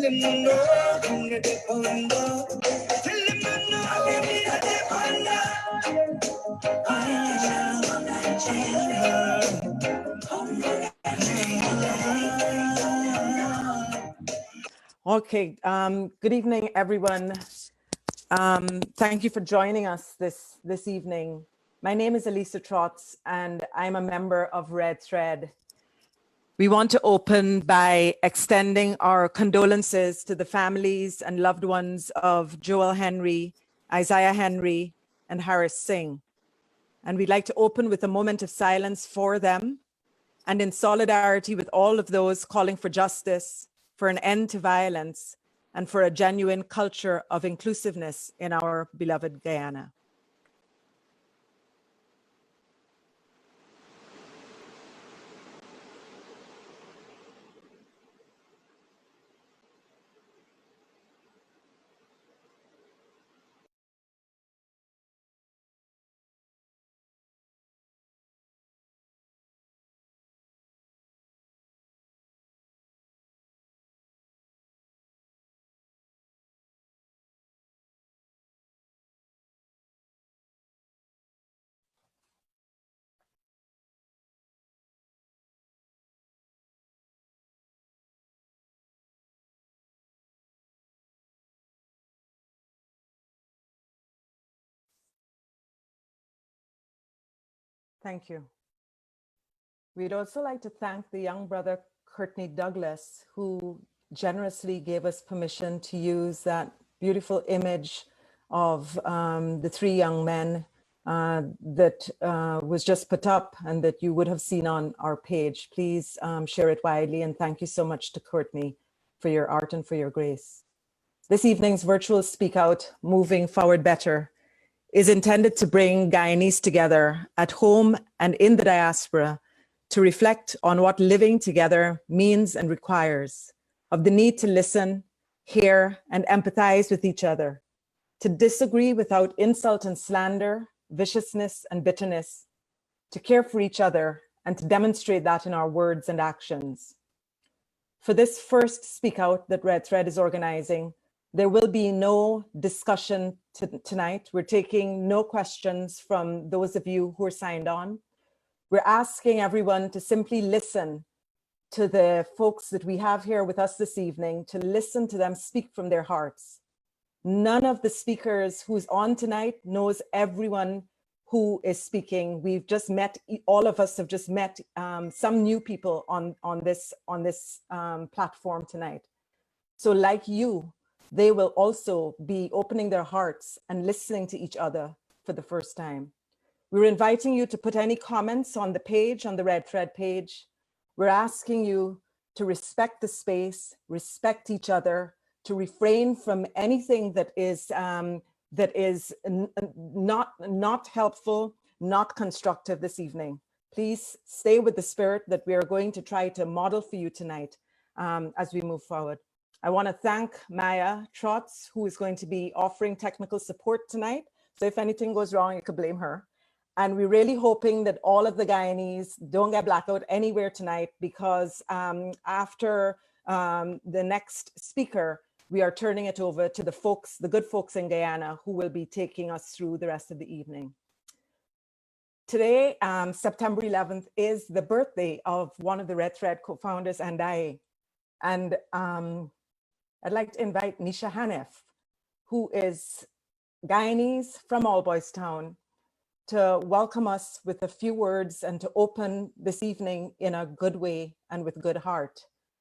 Okay, good evening, everyone. Thank you for joining us this evening. My name is Elisa Trotz, and I'm a member of Red Thread. We want to open by extending our condolences to the families and loved ones of Joel Henry, Isaiah Henry, and Harris Singh. And we'd like to open with a moment of silence for them and in solidarity with all of those calling for justice, for an end to violence, and for a genuine culture of inclusiveness in our beloved Guyana. Thank you. We'd also like to thank the young brother, Courtney Douglas, who generously gave us permission to use that beautiful image of the three young men that was just put up and that you would have seen on our page. Please share it widely, and thank you so much to Courtney for your art and for your grace. This evening's virtual Speakout, Moving Forward Better, is intended to bring Guyanese together at home and in the diaspora to reflect on what living together means and requires, of the need to listen, hear, and empathize with each other, to disagree without insult and slander, viciousness and bitterness, to care for each other, and to demonstrate that in our words and actions. For this first Speakout that Red Thread is organizing, there will be no discussion tonight. We're taking no questions from those of you who are signed on. We're asking everyone to simply listen to the folks that we have here with us this evening, to listen to them speak from their hearts. None of the speakers who's on tonight knows everyone who is speaking. We've just met, all of us have just met some new people on this platform tonight. So like you, they will also be opening their hearts and listening to each other for the first time. We're inviting you to put any comments on the page, on the Red Thread page. We're asking you to respect the space, respect each other, to refrain from anything that is not helpful, not constructive this evening. Please stay with the spirit that we are going to try to model for you tonight as we move forward. I want to thank Maya Trotz, who is going to be offering technical support tonight. So if anything goes wrong, you could blame her. And we're really hoping that all of the Guyanese don't get blackout anywhere tonight, because after the next speaker, we are turning it over to the good folks in Guyana, who will be taking us through the rest of the evening. Today, September 11th, is the birthday of one of the Red Thread co-founders and I. And I'd like to invite Nisha Hanif, who is Guyanese from All Boys Town, to welcome us with a few words and to open this evening in a good way and with good heart.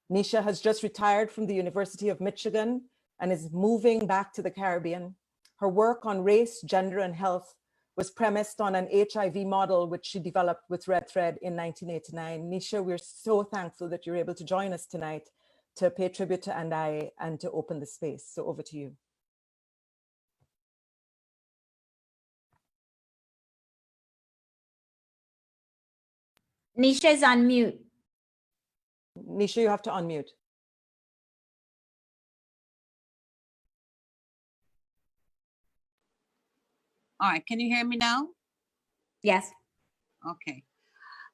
Nisha has just retired from the University of Michigan and is moving back to the Caribbean. Her work on race, gender, and health was premised on an HIV model which she developed with Red Thread in 1989. Nisha, we're so thankful that you're able to join us tonight to pay tribute to Andai and to open the space. So over to you. Nisha is on mute. Nisha, you have to unmute. All right, can you hear me now? Yes. Okay.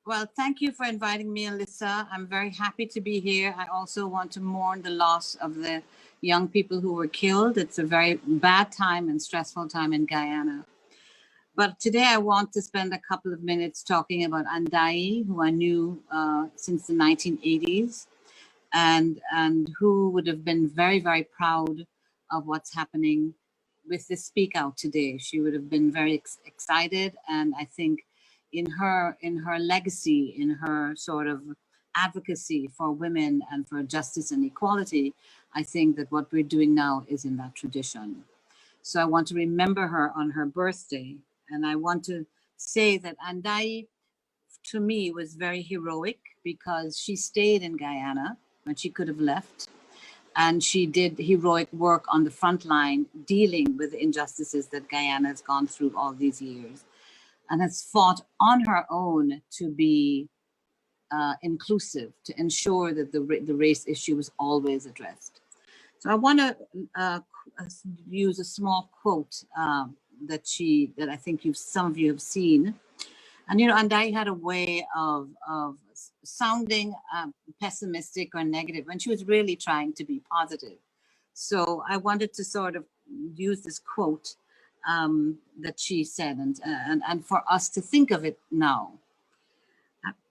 Well, thank you for inviting me, Alyssa. I'm very happy to be here. I also want to mourn the loss of the young people who were killed. It's a very bad time and stressful time in Guyana. But today I want to spend a couple of minutes talking about Andai, who I knew since the 1980s, and who would have been very, very proud of what's happening with the Speakout today. She would have been very excited, and I think in her legacy, in her sort of advocacy for women and for justice and equality, I think that what we're doing now is in that tradition. So I want to remember her on her birthday, and I want to say that Andai, to me, was very heroic because she stayed in Guyana when she could have left. And she did heroic work on the front line, dealing with the injustices that Guyana has gone through all these years, and has fought on her own to be inclusive, to ensure that the race issue was always addressed. So I want to use a small quote that I think some of you have seen. And, Andai had a way of sounding pessimistic or negative when she was really trying to be positive. So I wanted to sort of use this quote that she said, and for us to think of it now.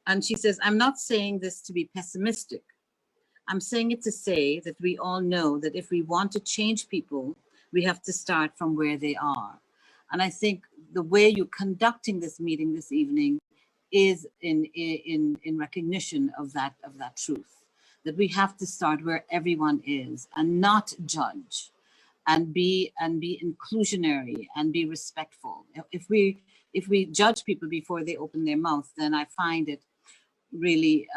And she says, "I'm not saying this to be pessimistic. I'm saying it to say that we all know that if we want to change people, we have to start from where they are." And I think the way you're conducting this meeting this evening is in recognition of that truth, that we have to start where everyone is and not judge, and be inclusionary and be respectful. If we judge people before they open their mouth, then I find it really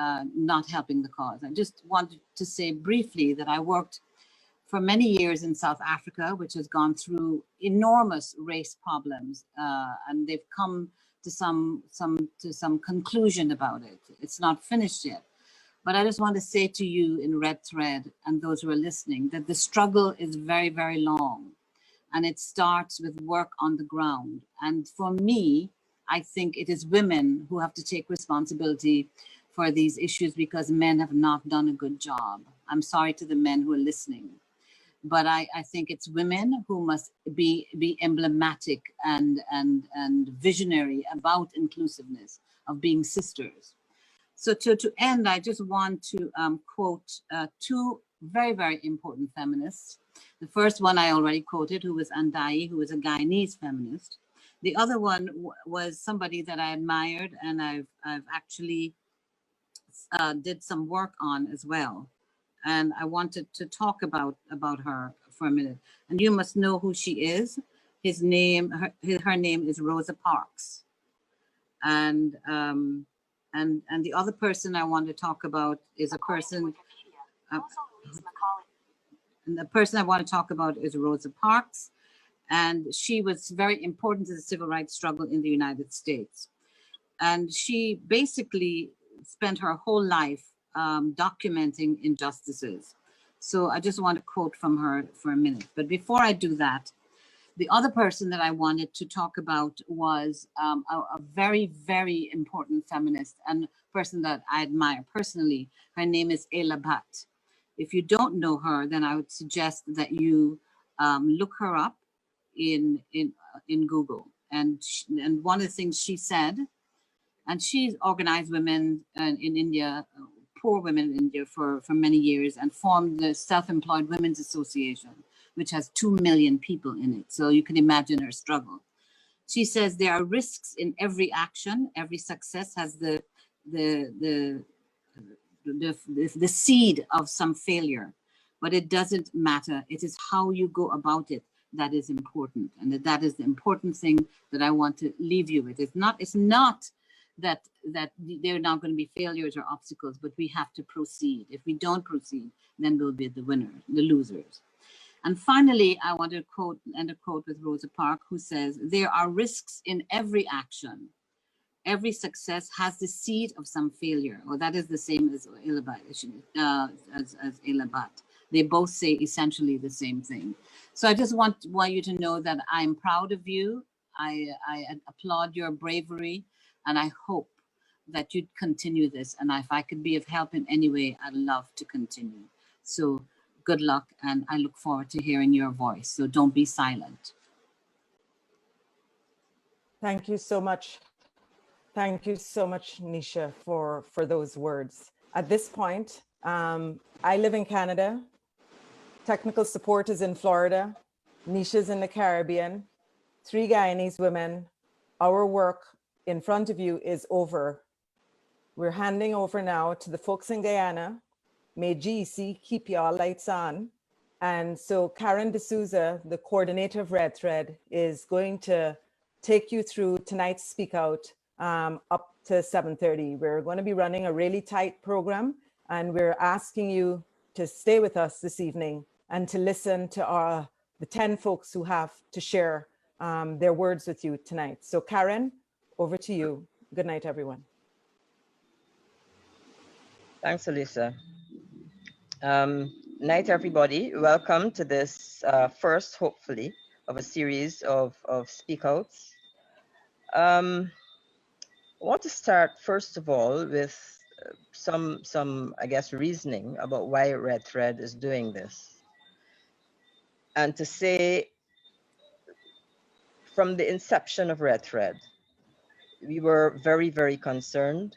not helping the cause. I just wanted to say briefly that I worked for many years in South Africa, which has gone through enormous race problems, and they've come to some conclusion about it. It's not finished yet. But I just want to say to you in Red Thread and those who are listening that the struggle is very, very long, and it starts with work on the ground. And for me, I think it is women who have to take responsibility for these issues because men have not done a good job. I'm sorry to the men who are listening, but I think it's women who must be emblematic and visionary about inclusiveness, of being sisters. So to end, I just want to quote two very, very important feminists. The first one I already quoted, who was Andai, who was a Guyanese feminist. The other one was somebody that I admired and I've actually did some work on as well. And I wanted to talk about her for a minute. And you must know who she is. Her name is Rosa Parks. And the other person I want to talk about is a person. And the person I want to talk about is Rosa Parks. And she was very important to the civil rights struggle in the United States. And she basically spent her whole life documenting injustices. So I just want to quote from her for a minute. But before I do that, the other person that I wanted to talk about was a very, very important feminist and person that I admire personally. Her name is Ela Bhatt. If you don't know her, then I would suggest that you look her up in Google. And one of the things she said, and she's organized women in India, poor women in India for many years, and formed the Self-Employed Women's Association, which has 2 million people in it. So you can imagine her struggle. She says there are risks in every action. Every success has the seed of some failure, but it doesn't matter. It is how you go about it that is important, and that is the important thing that I want to leave you with. It's not that there are not going to be failures or obstacles, but we have to proceed. If we don't proceed, then we'll be the winners, the losers. And finally, I want to end a quote with Rosa Parks, who says, "There are risks in every action. Every success has the seed of some failure." Well, that is the same as Ela Bhatt. They both say essentially the same thing. So I just want you to know that I'm proud of you. I applaud your bravery, and I hope that you'd continue this. And if I could be of help in any way, I'd love to continue. So good luck, and I look forward to hearing your voice. So don't be silent. Thank you so much. Thank you so much, Nisha, for those words. At this point, I live in Canada. Technical support is in Florida. Nisha's in the Caribbean. 3 Guyanese women. Our work in front of you is over. We're handing over now to the folks in Guyana. May GEC keep y'all lights on. And so Karen D'Souza, the coordinator of Red Thread, is going to take you through tonight's Speak Out up to 7:30. We're going to be running a really tight program, and we're asking you to stay with us this evening and to listen to the 10 folks who have to share their words with you tonight. So Karen, over to you. Good night, everyone. Thanks, Alyssa. Night, everybody. Welcome to this first, hopefully, of a series of Speak Outs. I want to start, first of all, with some, I guess, reasoning about why Red Thread is doing this. And to say, from the inception of Red Thread, we were very, very concerned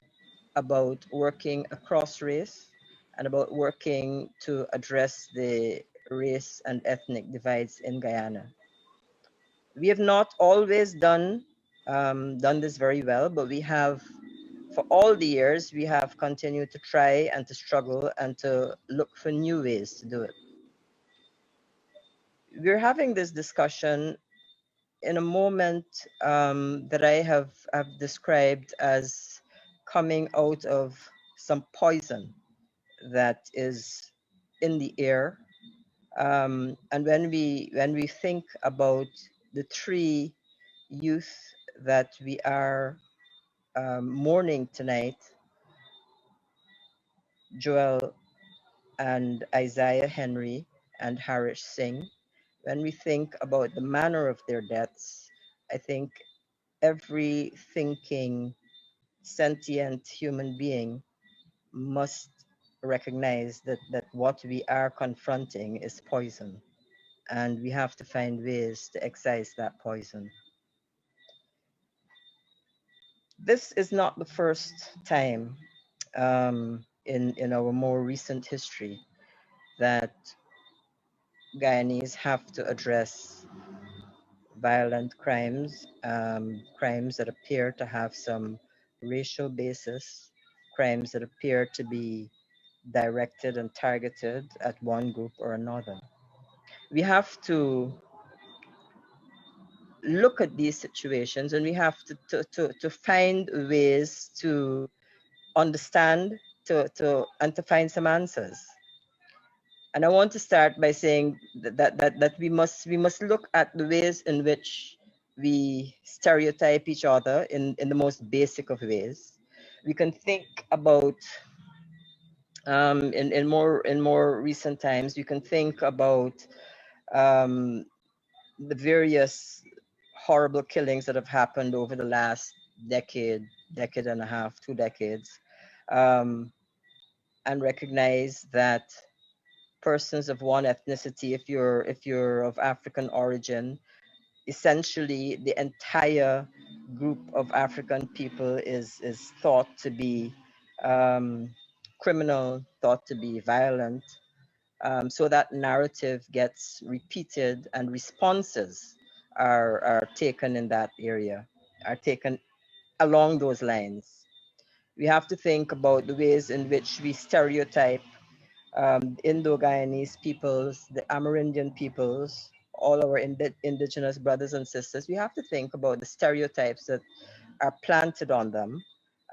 about working across race and about working to address the race and ethnic divides in Guyana. We have not always done this very well, but we have, for all the years, we have continued to try and to struggle and to look for new ways to do it. We're having this discussion in a moment that I have described as coming out of some poison that is in the air. And when we think about the 3 youth that we are mourning tonight, Joel and Isaiah Henry and Harish Singh, when we think about the manner of their deaths, I think every thinking, sentient human being must recognize that what we are confronting is poison, and we have to find ways to excise that poison. This is not the first time in our more recent history that Guyanese have to address violent crimes, crimes that appear to have some racial basis, crimes that appear to be directed and targeted at one group or another. We have to look at these situations, and we have to find ways to understand and to find some answers. And I want to start by saying that we must look at the ways in which we stereotype each other in the most basic of ways. We can think about in more recent times, we can think about the various horrible killings that have happened over the last decade and a half, 2 decades, and recognize that persons of one ethnicity, if you're of African origin, essentially the entire group of African people is thought to be criminal, thought to be violent. So that narrative gets repeated, and responses are taken in that area, are taken along those lines. We have to think about the ways in which we stereotype Indo-Guyanese peoples, the Amerindian peoples, all our indigenous brothers and sisters. We have to think about the stereotypes that are planted on them.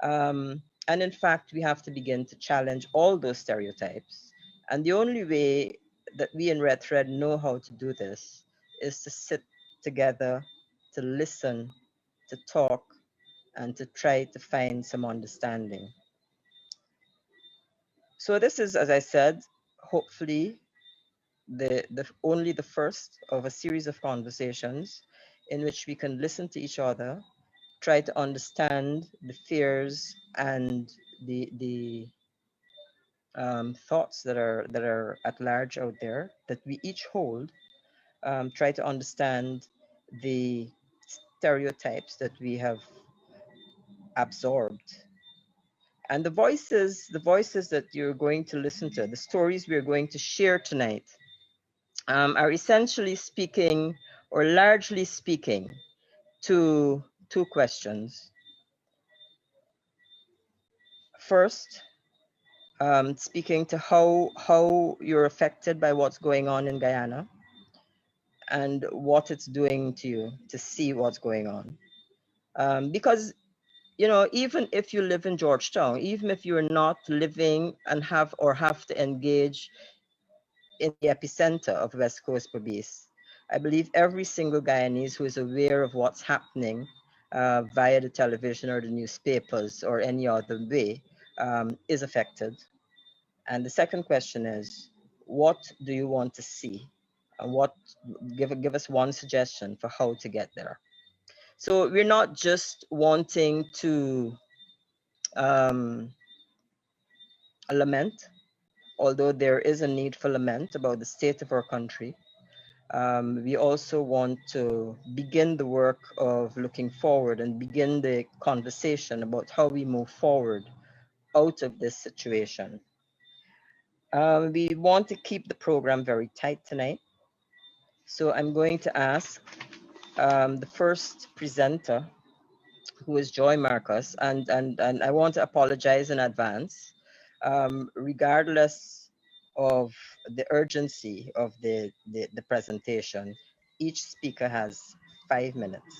And in fact, we have to begin to challenge all those stereotypes. And the only way that we in Red Thread know how to do this is to sit together, to listen, to talk, and to try to find some understanding. So this is, as I said, hopefully only the first of a series of conversations in which we can listen to each other try to understand the fears and the thoughts that are at large out there that we each hold. Try to understand the stereotypes that we have absorbed, and the voices that you're going to listen to, the stories we're going to share tonight, are essentially speaking, or largely speaking, to two questions. First, speaking to how you're affected by what's going on in Guyana and what it's doing to you to see what's going on. Because, you know, even if you live in Georgetown, even if you're not living and have to engage in the epicenter of West Coast Berbice, I believe every single Guyanese who is aware of what's happening via the television or the newspapers or any other way is affected. And the second question is, what do you want to see? And give us one suggestion for how to get there. So we're not just wanting to lament, although there is a need for lament about the state of our country. We also want to begin the work of looking forward and begin the conversation about how we move forward out of this situation. We want to keep the program very tight tonight. So I'm going to ask the first presenter, who is Joy Marcus, and I want to apologize in advance. Regardless of the urgency of the presentation, each speaker has 5 minutes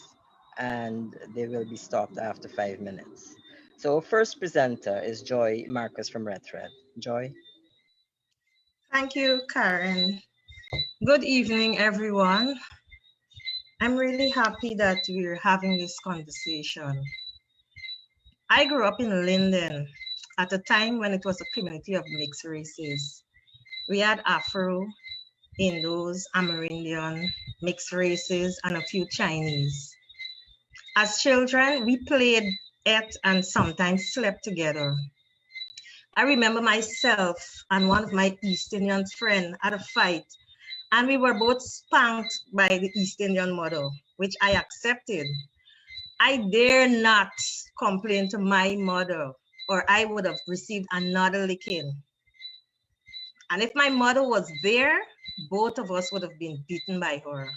and they will be stopped after 5 minutes. So first presenter is Joy Marcus from Red Thread. Joy. Thank you, Karen. Good evening, everyone. I'm really happy that we're having this conversation. I grew up in Linden at a time when it was a community of mixed races. We had Afro, Indos, Amerindian, mixed races, and a few Chinese. As children, we played, ate, and sometimes slept together. I remember myself and one of my East Indian friends had a fight, and we were both spanked by the East Indian mother, which I accepted. I dare not complain to my mother, or I would have received another licking. And if my mother was there, both of us would have been beaten by her.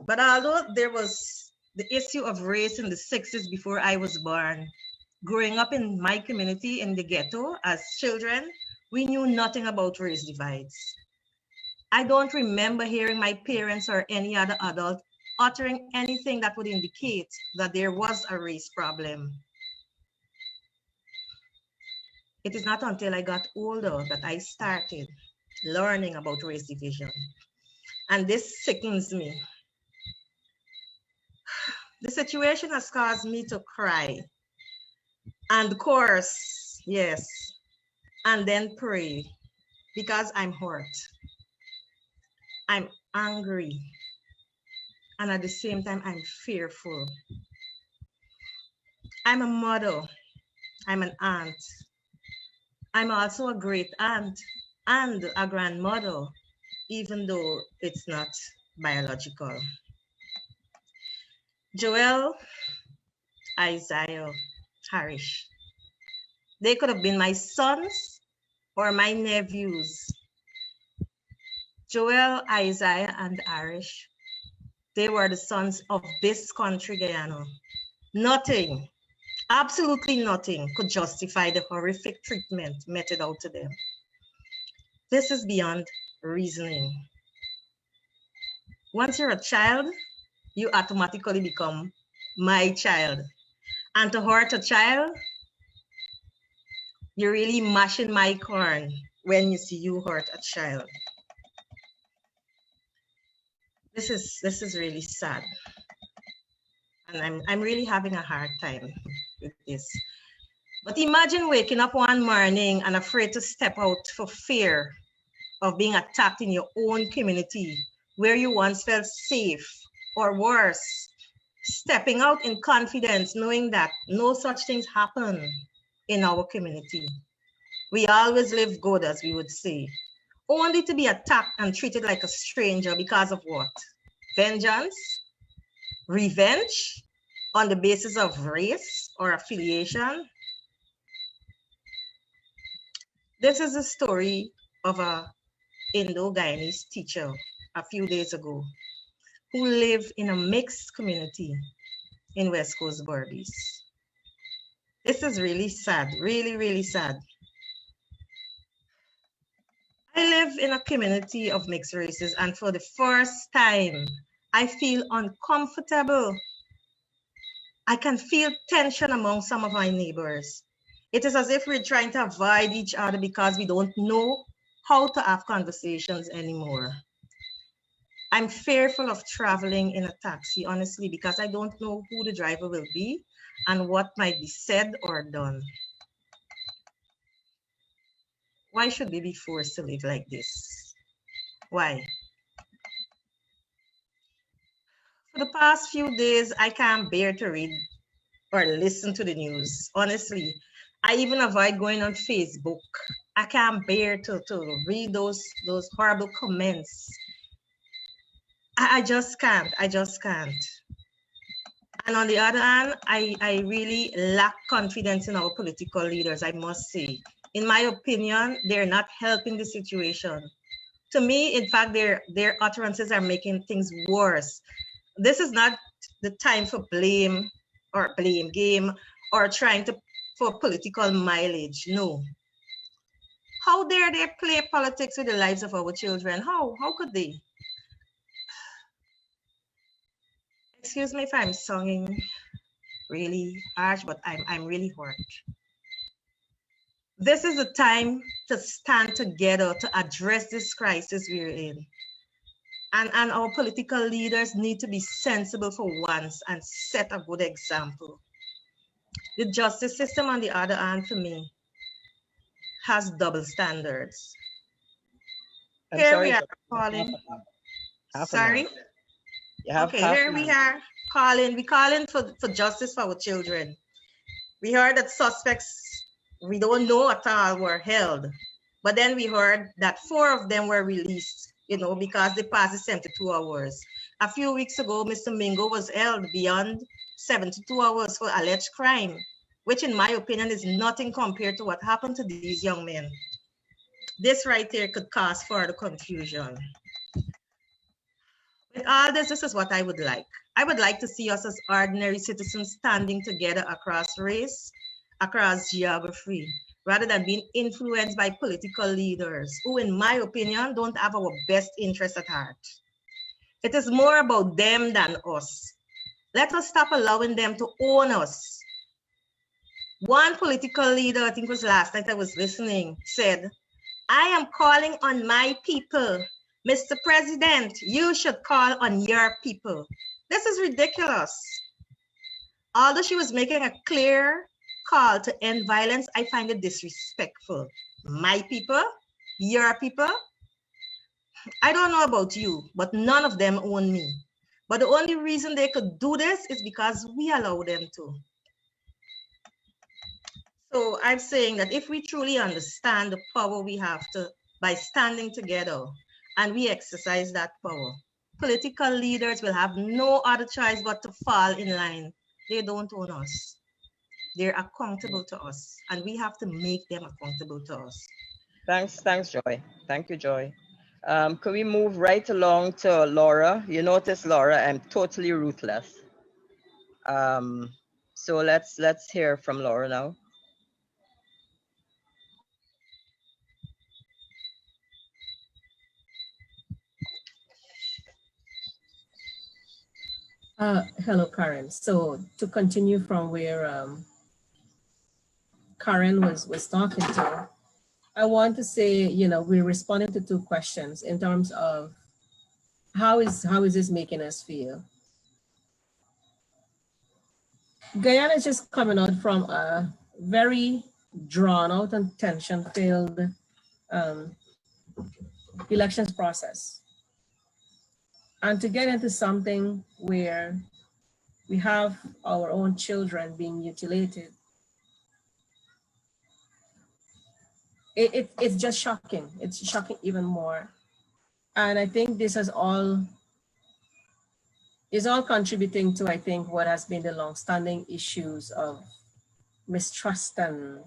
But although there was the issue of race in the 60s before I was born, growing up in my community in the ghetto as children, we knew nothing about race divides. I don't remember hearing my parents or any other adult uttering anything that would indicate that there was a race problem. It is not until I got older that I started learning about race division. And this sickens me. The situation has caused me to cry and curse, yes, and then pray because I'm hurt. I'm angry. And at the same time, I'm fearful. I'm a mother. I'm an aunt. I'm also a great aunt and a grandmother, even though it's not biological. Joel, Isaiah, Harish. They could have been my sons or my nephews. Joel, Isaiah, and Harish. They were the sons of this country, Guyana. Nothing, absolutely nothing could justify the horrific treatment meted out to them. This is beyond reasoning. Once you're a child, you automatically become my child. And to hurt a child, you're really mashing my corn when you see you hurt a child. This is really sad. And I'm really having a hard time with this. But imagine waking up one morning and afraid to step out for fear of being attacked in your own community where you once felt safe, or worse, stepping out in confidence, knowing that no such things happen in our community. We always live good, as we would say, only to be attacked and treated like a stranger because of what? Vengeance, revenge on the basis of race or affiliation. This is the story of a Indo-Guyanese teacher a few days ago who lived in a mixed community in West Coast Berbice. This is really sad, really, really sad. I live in a community of mixed races, and for the first time, I feel uncomfortable. I can feel tension among some of my neighbors. It is as if we're trying to avoid each other because we don't know how to have conversations anymore. I'm fearful of traveling in a taxi, honestly, because I don't know who the driver will be and what might be said or done. Why should we be forced to live like this? Why? For the past few days, I can't bear to read or listen to the news. Honestly, I even avoid going on Facebook. I can't bear to read those horrible comments. I just can't. I just can't. And on the other hand, I really lack confidence in our political leaders, I must say. In my opinion, they're not helping the situation. To me, in fact, their utterances are making things worse. This is not the time for blame or blame game or trying to for political mileage. No. How dare they play politics with the lives of our children? How could they? Excuse me if I'm sounding really harsh, but I'm really hurt. This is the time to stand together to address this crisis we're in. And our political leaders need to be sensible for once and set a good example. The justice system, on the other hand, for me, has double standards. Here we are calling. Sorry? Okay, here we are calling. We're calling for justice for our children. We heard that suspects we don't know at all were held. But then we heard that 4 of them were released, because they passed the 72 hours. A few weeks ago, Mr. Mingo was held beyond 72 hours for alleged crime, which in my opinion is nothing compared to what happened to these young men. This right here could cause further confusion. With all this is what I would like. I would like to see us as ordinary citizens standing together across race, across geography, rather than being influenced by political leaders who, in my opinion, don't have our best interests at heart. It is more about them than us. Let us stop allowing them to own us. One political leader, I think it was last night I was listening, said, "I am calling on my people. Mr. President, you should call on your people." This is ridiculous. Although she was making a clear call to end violence, I find it disrespectful. My people, your people. I don't know about you, but none of them own me. But the only reason they could do this is because we allow them to. So I'm saying that if we truly understand the power we have by standing together, and we exercise that power, political leaders will have no other choice but to fall in line. They don't own us. They're accountable to us, and we have to make them accountable to us. Thanks, Joy. Thank you, Joy. Could we move right along to Laura? You notice, Laura, I'm totally ruthless. So let's hear from Laura now. Hello, Karen. So to continue from where Karen was talking to, I want to say, we're responding to 2 questions in terms of how is this making us feel? Guyana is just coming out from a very drawn out and tension-filled elections process. And to get into something where We have our own children being mutilated. It's just shocking. It's shocking even more. And I think this is all contributing to, I think, what has been the long-standing issues of mistrust and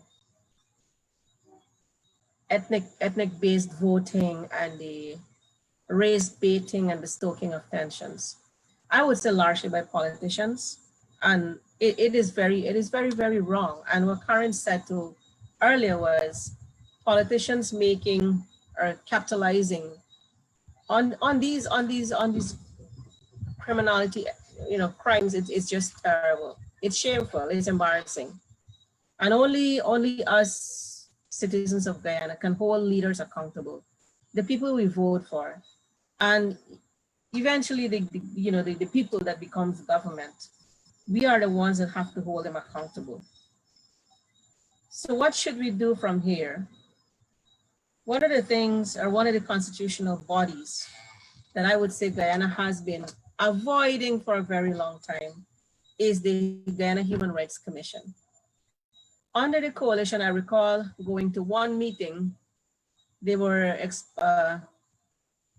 ethnic-based voting and the race baiting and the stoking of tensions. I would say largely by politicians, and it is very, very wrong. And what Karen said to earlier was politicians making or capitalizing on these criminality, crimes. It's just terrible. It's shameful. It's embarrassing, and only us citizens of Guyana can hold leaders accountable, the people we vote for, and eventually the people that becomes government. We are the ones that have to hold them accountable. So what should we do from here? One of the things, or one of the constitutional bodies that I would say Guyana has been avoiding for a very long time is the Guyana Human Rights Commission. Under the coalition, I recall going to one meeting, they were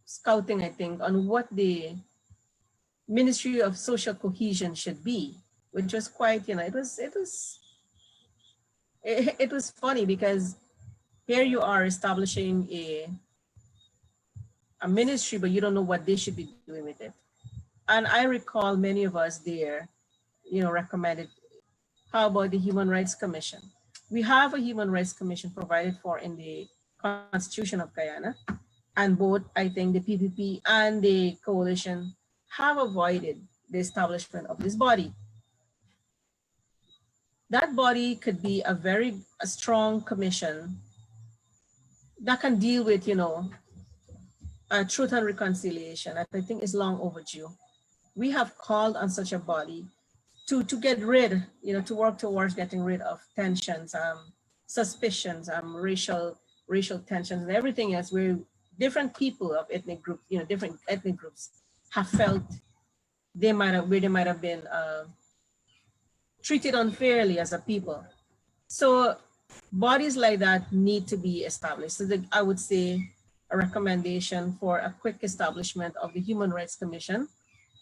scouting, I think, on what the Ministry of Social Cohesion should be, which was quite, it was funny because here you are establishing a ministry, but you don't know what they should be doing with it. And I recall many of us there, recommended, how about the Human Rights Commission? We have a Human Rights Commission provided for in the Constitution of Guyana, and both, I think, the PPP and the coalition have avoided the establishment of this body. That body could be a strong commission that can deal with, truth and reconciliation. I think is long overdue. We have called on such a body to get rid, to work towards getting rid of tensions, suspicions, racial tensions, and everything else, where different people of ethnic groups, different ethnic groups have felt they might have been treated unfairly as a people. So bodies like that need to be established. So I would say a recommendation for a quick establishment of the Human Rights Commission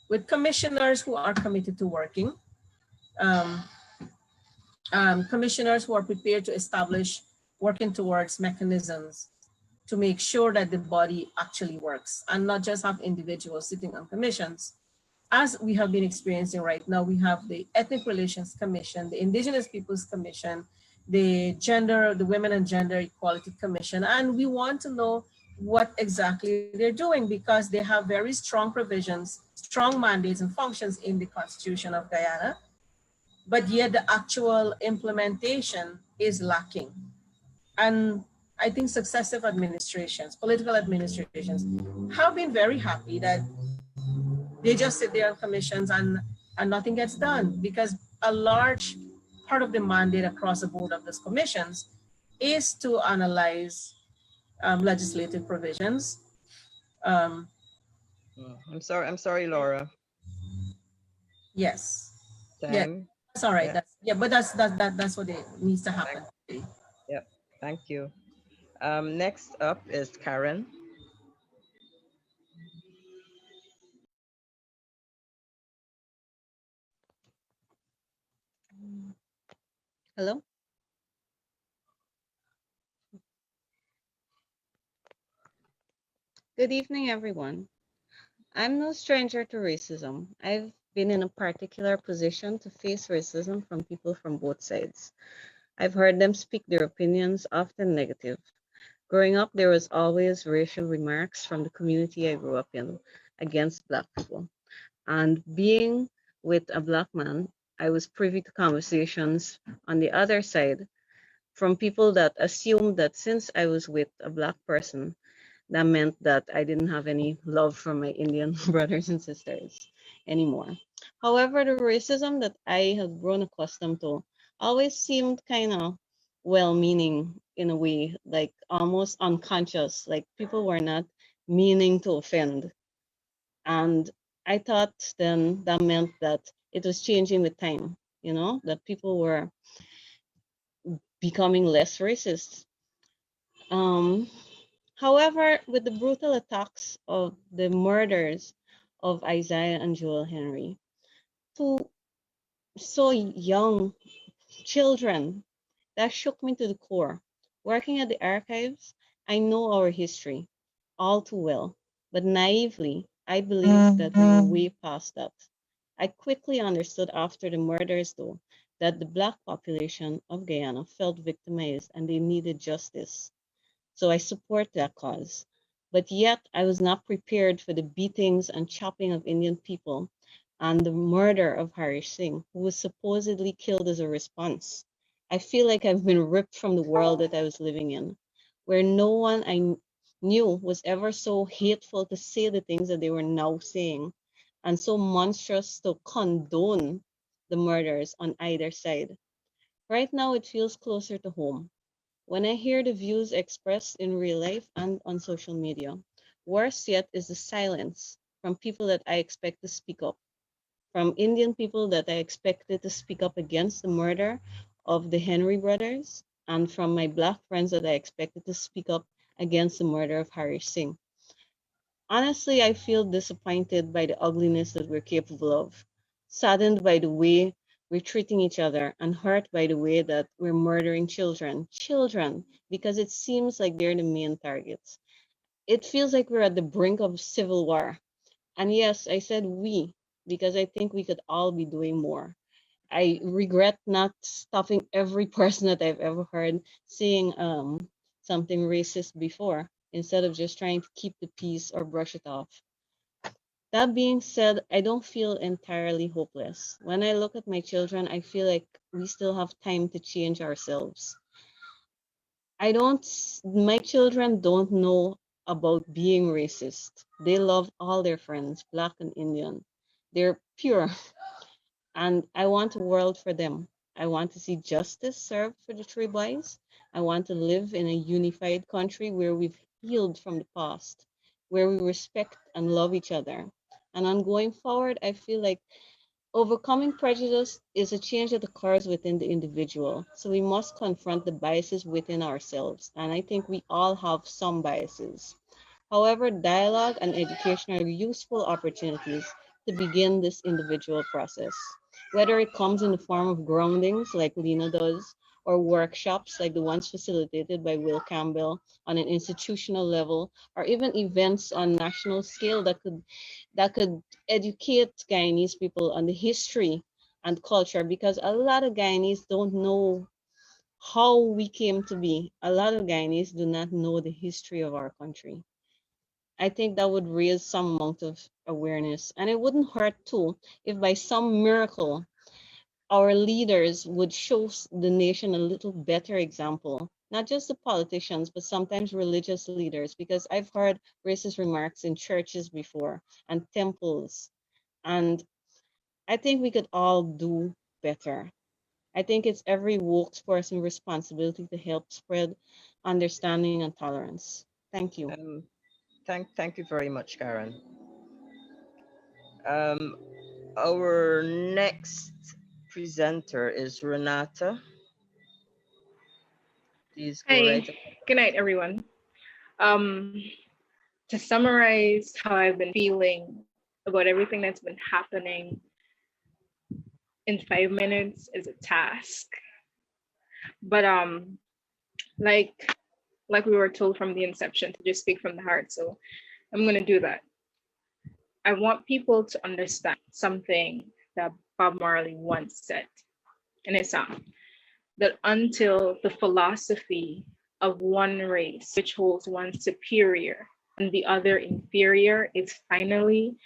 with commissioners who are committed to working, commissioners who are prepared to establish working towards mechanisms to make sure that the body actually works, and not just have individuals sitting on commissions. As we have been experiencing right now, we have the Ethnic Relations Commission, the Indigenous Peoples Commission, the Women and Gender Equality Commission, and we want to know what exactly they're doing, because they have very strong provisions, strong mandates and functions in the Constitution of Guyana, but yet the actual implementation is lacking. And I think successive administrations, political administrations, have been very happy that they just sit there on commissions and nothing gets done, because a large part of the mandate across the board of those commissions is to analyze legislative provisions. I'm sorry, Laura. Yes. Time. Yeah, that's all right. Yeah. But that's what it needs to happen. Yep. Thank you. Next up is Karen. Hello. Good evening, everyone. I'm no stranger to racism. I've been in a particular position to face racism from people from both sides. I've heard them speak their opinions, often negative. Growing up, there was always racial remarks from the community I grew up in against Black people. And being with a Black man, I was privy to conversations on the other side from people that assumed that since I was with a Black person, that meant that I didn't have any love for my Indian brothers and sisters anymore. However, the racism that I had grown accustomed to always seemed kind of well-meaning in a way, like almost unconscious, like people were not meaning to offend. And I thought then that meant that it was changing with time, you know, that people were becoming less racist. However, with the brutal attacks of the murders of Isaiah and Joel Henry, two so young children, that shook me to the core. Working at the archives, I know our history all too well, but naively, I believed that we were way past that. I quickly understood after the murders, though, that the Black population of Guyana felt victimized and they needed justice. So I support that cause. But yet, I was not prepared for the beatings and chopping of Indian people and the murder of Harish Singh, who was supposedly killed as a response. I feel like I've been ripped from the world that I was living in, where no one I knew was ever so hateful to say the things that they were now saying, and so monstrous to condone the murders on either side. Right now, it feels closer to home. When I hear the views expressed in real life and on social media, worse yet is the silence from people that I expect to speak up, from Indian people that I expected to speak up against the murder of the Henry brothers, and from my Black friends that I expected to speak up against the murder of Harish Singh. Honestly, I feel disappointed by the ugliness that we're capable of, saddened by the way we're treating each other, and hurt by the way that we're murdering children. Children, because it seems like they're the main targets. It feels like we're at the brink of civil war. And yes, I said we, because I think we could all be doing more. I regret not stopping every person that I've ever heard saying something racist before, instead of just trying to keep the peace or brush it off. That being said, I don't feel entirely hopeless. When I look at my children, I feel like we still have time to change ourselves. My children don't know about being racist. They love all their friends, Black and Indian. They're pure. And I want a world for them. I want to see justice served for the three boys. I want to live in a unified country where we've healed from the past, where we respect and love each other. And on going forward, I feel like overcoming prejudice is a change that occurs within the individual. So we must confront the biases within ourselves. And I think we all have some biases. However, dialogue and education are useful opportunities to begin this individual process. Whether it comes in the form of groundings like Lena does, or workshops like the ones facilitated by Will Campbell on an institutional level, or even events on national scale that could educate Guyanese people on the history and culture, because a lot of Guyanese don't know how we came to be. A lot of Guyanese do not know the history of our country. I think that would raise some amount of awareness. And it wouldn't hurt too if by some miracle our leaders would show the nation a little better example, not just the politicians, but sometimes religious leaders, because I've heard racist remarks in churches before and temples. And I think we could all do better. I think it's every woke person's responsibility to help spread understanding and tolerance. Thank you. Thank you very much, Karen. Our next presenter is Renata. Please go right Hey, good night, everyone. Um, to summarize how I've been feeling about everything that's been happening in 5 minutes is a task. But like we were told from the inception to just speak from the heart, so I'm gonna do that. I want people to understand something that Bob Marley once said in his song, that until the philosophy of one race, which holds one superior and the other inferior, is finally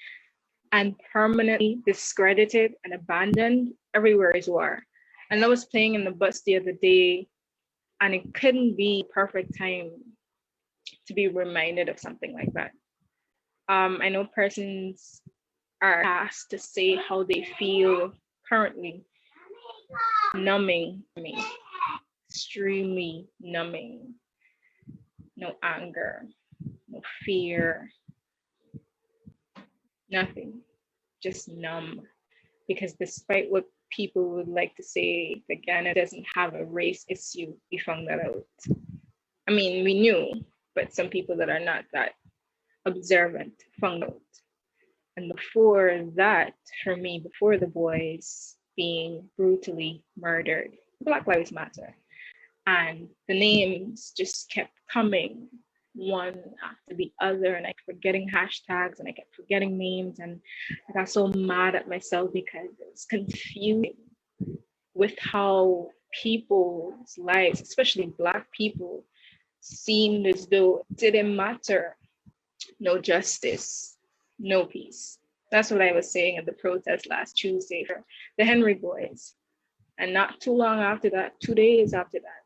and permanently discredited and abandoned, everywhere is war. And I was playing in the bus the other day, and it couldn't be perfect time to be reminded of something like that. I know persons are asked to say how they feel currently, numbing me, extremely numbing. No anger, no fear, nothing, just numb. because despite what people would like to say, that Guyana doesn't have a race issue, we found that out. I mean, we knew, but some people that are not that observant found out. And before that, for me, before the boys being brutally murdered, Black Lives Matter. And the names just kept coming one after the other, and I kept forgetting hashtags and I kept forgetting names, and I got so mad at myself because it was confusing with how people's lives, especially Black people, seemed as though it didn't matter. No justice, no peace. That's what I was saying at the protest last Tuesday for the Henry boys. And not too long after that, 2 days after that,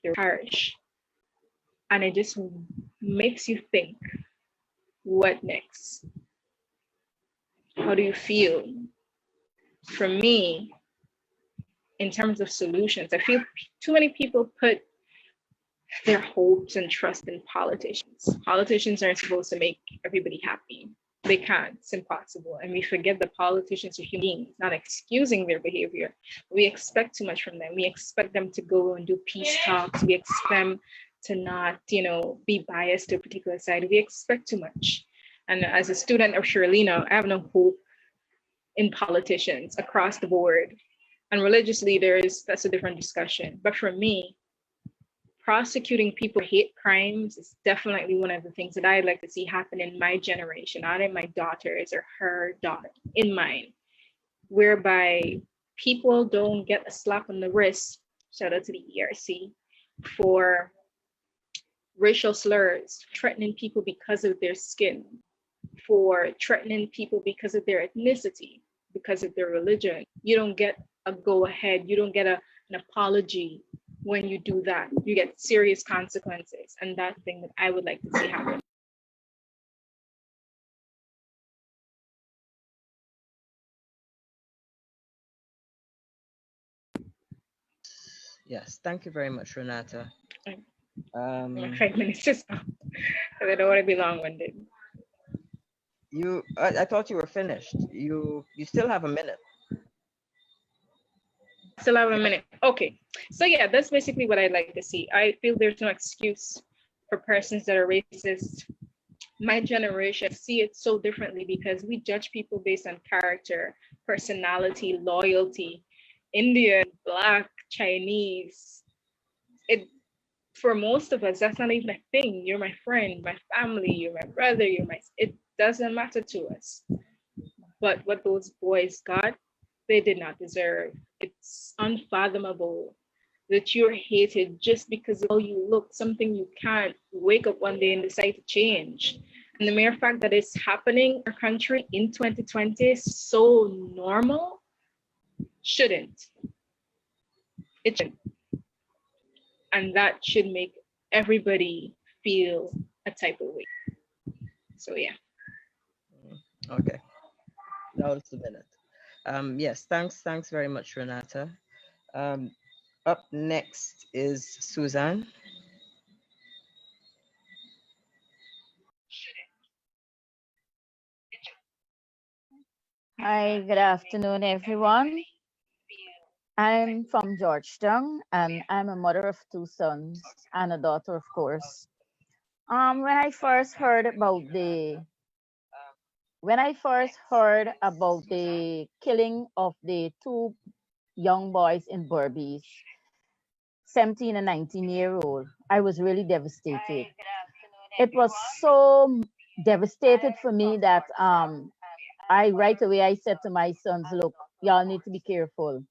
they were parish. And it just makes you think, what next? How do you feel? For me, in terms of solutions, I feel too many people put their hopes and trust in politicians. Politicians aren't supposed to make everybody happy. They can't, it's impossible. And we forget that politicians are human beings, not excusing their behavior. We expect too much from them. We expect them to go and do peace talks. We expect them to not, be biased to a particular side. We expect too much. And as a student of Shirlina, I have no hope in politicians across the board. And religious leaders, that's a different discussion. But for me, prosecuting people for hate crimes is definitely one of the things that I'd like to see happen in my generation, not in my daughter's or her daughter, in mine, whereby people don't get a slap on the wrist, shout out to the ERC, for racial slurs, threatening people because of their skin, for threatening people because of their ethnicity, because of their religion. You don't get a go ahead, you don't get an apology when you do that. You get serious consequences, and that's the thing that I would like to see happen. Yes, thank you very much, Renata. My 5 minutes just up, because I don't want to be long-winded. I thought you were finished. You still have a minute. Still have a minute. Okay. So yeah, that's basically what I'd like to see. I feel there's no excuse for persons that are racist. My generation see it so differently because we judge people based on character, personality, loyalty. Indian, Black, Chinese. It for most of us, that's not even a thing. You're my friend, my family, you're my brother, it doesn't matter to us. But what those boys got, they did not deserve. It's unfathomable that you're hated just because of how you look, something you can't wake up one day and decide to change. And the mere fact that it's happening in our country in 2020 is so normal, shouldn't. It shouldn't. And that should make everybody feel a type of way. So yeah. Okay. That was the minute. Yes, thanks very much, Renata. Up next is Suzanne. Hi, good afternoon, everyone. I'm from Georgetown, and I'm a mother of 2 sons and a daughter, of course. When I first heard about the killing of the 2 young boys in Berbice, 17 and 19-year-old, I was really devastated. It was so devastated for me that right away I said to my sons, look, y'all need to be careful.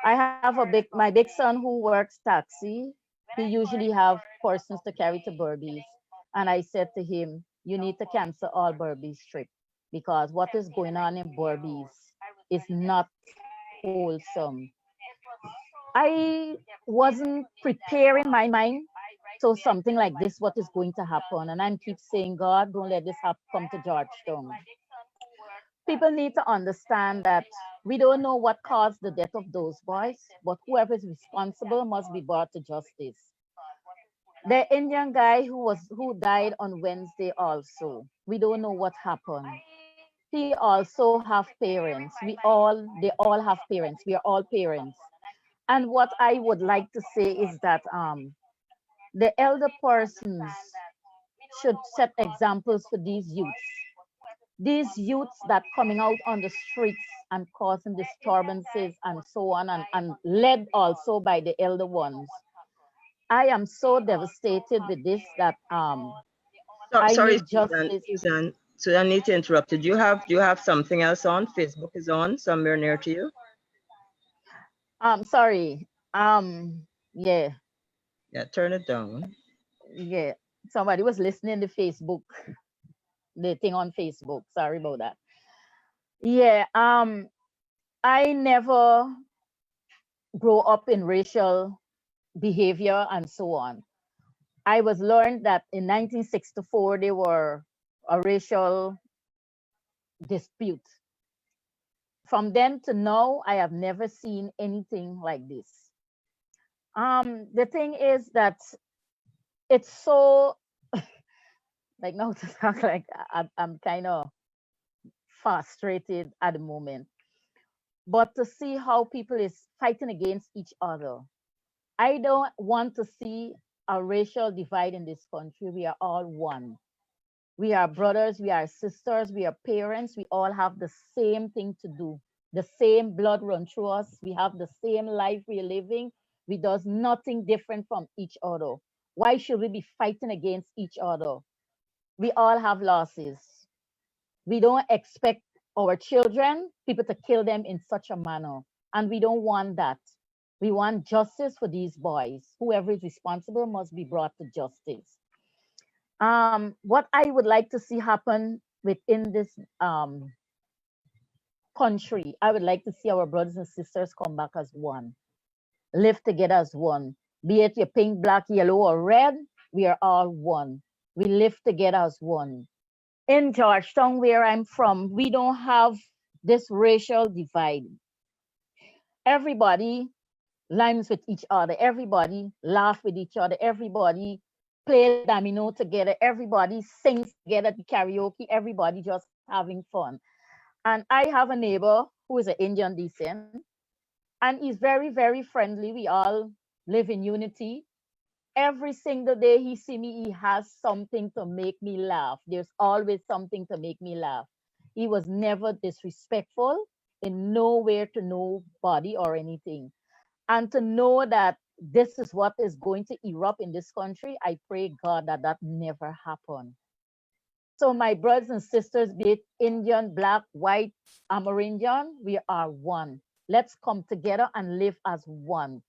I have my big son who works taxi. He usually have persons to carry to Berbice. And I said to him, you need to cancel all Berbice trip because what is going on in Berbice is not wholesome. I wasn't preparing my mind to something like this, what is going to happen. And I keep saying, God, don't let this come to Georgetown. People need to understand that we don't know what caused the death of those boys, but whoever is responsible must be brought to justice. The Indian guy who died on Wednesday also, we don't know what happened. he also have parents. They all have parents. We are all parents. And what I would like to say is that the elder persons should set examples for these youths. These youths that coming out on the streets and causing disturbances and so on, and led also by the elder ones. I am so devastated with this that I Sorry, need Susan. justice. Susan, I need to interrupt you. Do you have something else on? Facebook is on somewhere near to you? Sorry. Yeah, Yeah, turn it down. yeah. Somebody was listening to Facebook, the thing on Facebook. Sorry about that. Yeah. I never grow up in racial behavior and so on. I was learned that in 1964 there were a racial dispute. From then to now, I have never seen anything like this. The thing is that it's so like now to talk like I'm kind of frustrated at the moment. But to see how people is fighting against each other, I don't want to see a racial divide in this country. We are all one. We are brothers, we are sisters, we are parents. We all have the same thing to do. The same blood run through us. We have the same life we're living. We does nothing different from each other. Why should we be fighting against each other? We all have losses. We don't expect our children, people to kill them in such a manner. And we don't want that. We want justice for these boys. Whoever is responsible must be brought to justice. What I would like to see happen within this country, I would like to see our brothers and sisters come back as one, live together as one. Be it your pink, black, yellow, or red, we are all one. We live together as one. In Georgetown, where I'm from, we don't have this racial divide. Everybody rhymes with each other. Everybody laugh with each other. Everybody play domino together. Everybody sings together at the karaoke. Everybody just having fun. And I have a neighbor who is an Indian descent, and he's very, very friendly. We all live in unity. Every single day he see me, he has something to make me laugh. There's always something to make me laugh. He was never disrespectful in nowhere to nobody or anything. And to know that this is what is going to erupt in this country, I pray God that that never happen. So my brothers and sisters, be it Indian, black, white, Amerindian, we are one. Let's come together and live as one.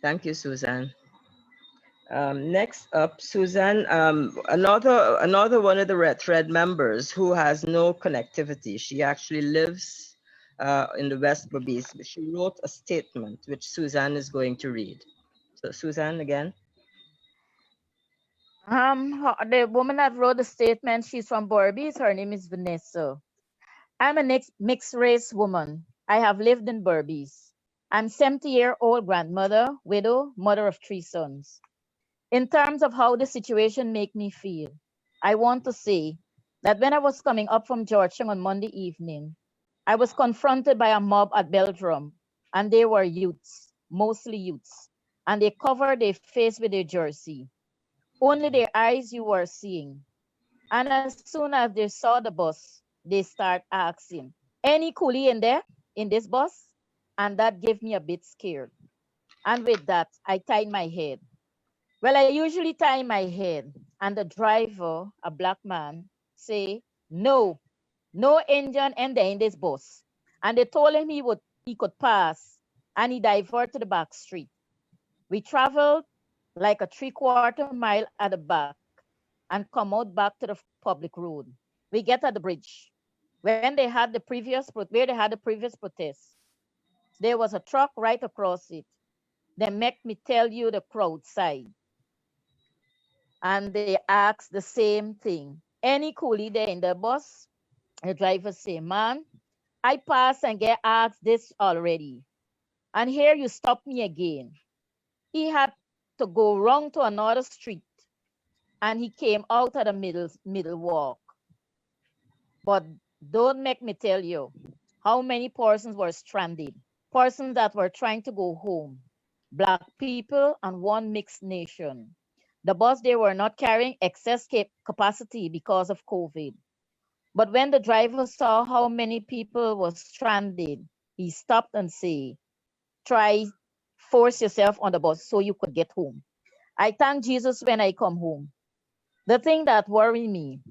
Thank you, Susan. Next up, Susan, another one of the Red Thread members who has no connectivity. She actually lives in the West Berbice. She wrote a statement which Susan is going to read. So Susan, again. The woman that wrote the statement, she's from Berbice. Her name is Vanessa. I'm a mixed race woman. I have lived in Berbice. I'm 70-year-old grandmother, widow, mother of 3 sons. In terms of how the situation make me feel, I want to say that when I was coming up from Georgetown on Monday evening, I was confronted by a mob at Buchram, and they were youths, mostly youths, and they covered their face with their jersey. Only their eyes you were seeing. And as soon as they saw the bus, they start asking, any coolie in there, in this bus? And that gave me a bit scared. And with that, I tied my head. Well, I usually tie my head, and the driver, a black man, say, no Indian in there in this bus. And they told him he could pass, and he diverted to the back street. We traveled like a 3/4 mile at the back and come out back to the public road. We get at the bridge. Where they had the previous protest, there was a truck right across it. They make me tell you the crowd side. And they asked the same thing. Any coolie there in the bus? The driver say, man, I pass and get asked this already. And here you stop me again. He had to go wrong to another street, and he came out at the middle walk. But don't make me tell you how many persons were stranded, persons that were trying to go home, Black people and one mixed nation. The bus, they were not carrying excess capacity because of COVID. But when the driver saw how many people were stranded, he stopped and said, try force yourself on the bus so you could get home. I thank Jesus when I come home. The thing that worried me,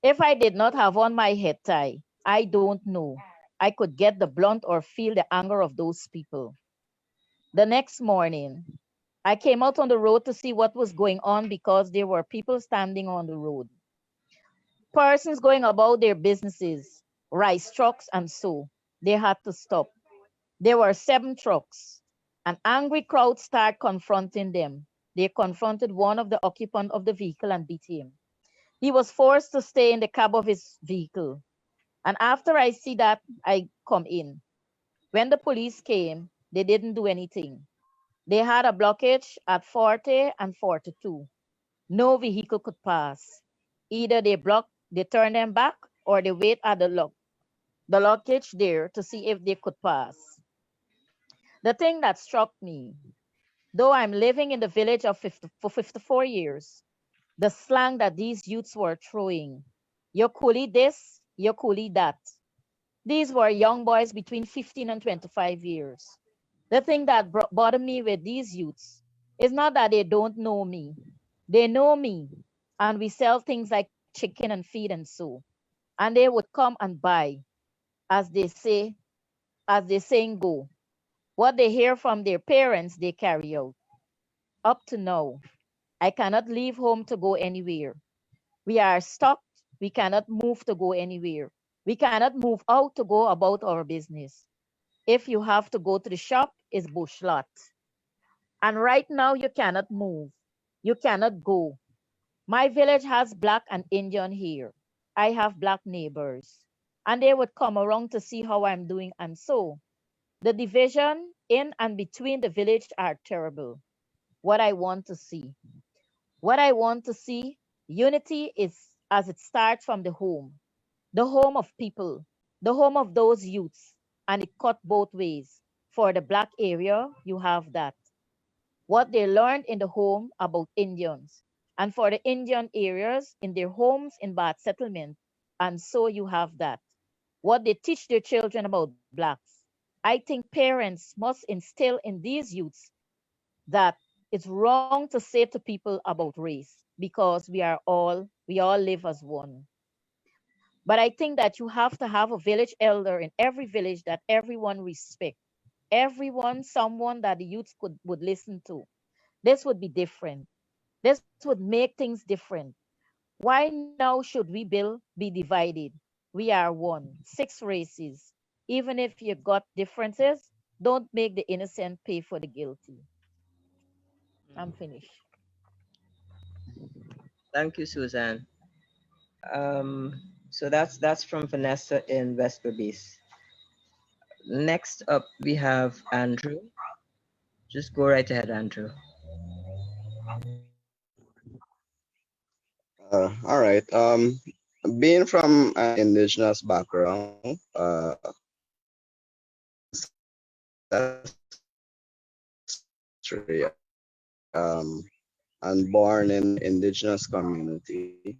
if I did not have on my head tie, I don't know. I could get the blunt or feel the anger of those people. The next morning, I came out on the road to see what was going on because there were people standing on the road. Persons going about their businesses, rice trucks and so. They had to stop. There were 7 trucks. An angry crowd started confronting them. They confronted one of the occupants of the vehicle and beat him. He was forced to stay in the cab of his vehicle. And after I see that, I come in. When the police came, they didn't do anything. They had a blockage at 40 and 42. No vehicle could pass. Either they turn them back, or they wait at the blockage there to see if they could pass. The thing that struck me, though I'm living in the village for 54 years, the slang that these youths were throwing, your coolie this, your coolie that. These were young boys between 15 and 25 years. The thing that bothered me with these youths is not that they don't know me. They know me, and we sell things like chicken and feed and so. And they would come and buy, as they say, as they saying go. What they hear from their parents, they carry out. Up to now, I cannot leave home to go anywhere. We are stuck. We cannot move to go anywhere. We cannot move out to go about our business. If you have to go to the shop, it's bush lot. And right now, you cannot move. You cannot go. My village has Black and Indian here. I have Black neighbors. And they would come around to see how I'm doing. And so the division in and between the village are terrible. What I want to see. What I want to see, unity is as it starts from the home of people, the home of those youths, and it cut both ways. For the Black area, you have that. What they learned in the home about Indians, and for the Indian areas in their homes in bad settlement, and so you have that. What they teach their children about Blacks. I think parents must instill in these youths that it's wrong to say to people about race because we all live as one. But I think that you have to have a village elder in every village that everyone respect. Everyone, someone that the youth would listen to. This would be different. This would make things different. Why now should we be divided? We are one, 6 races. Even if you got differences, don't make the innocent pay for the guilty. I'm finished. Thank you, Suzanne. So that's from Vanessa in West Berbice. Next up, we have Andrew. Just go right ahead, Andrew. All right. Being from an indigenous background, ancestry, and born in indigenous community,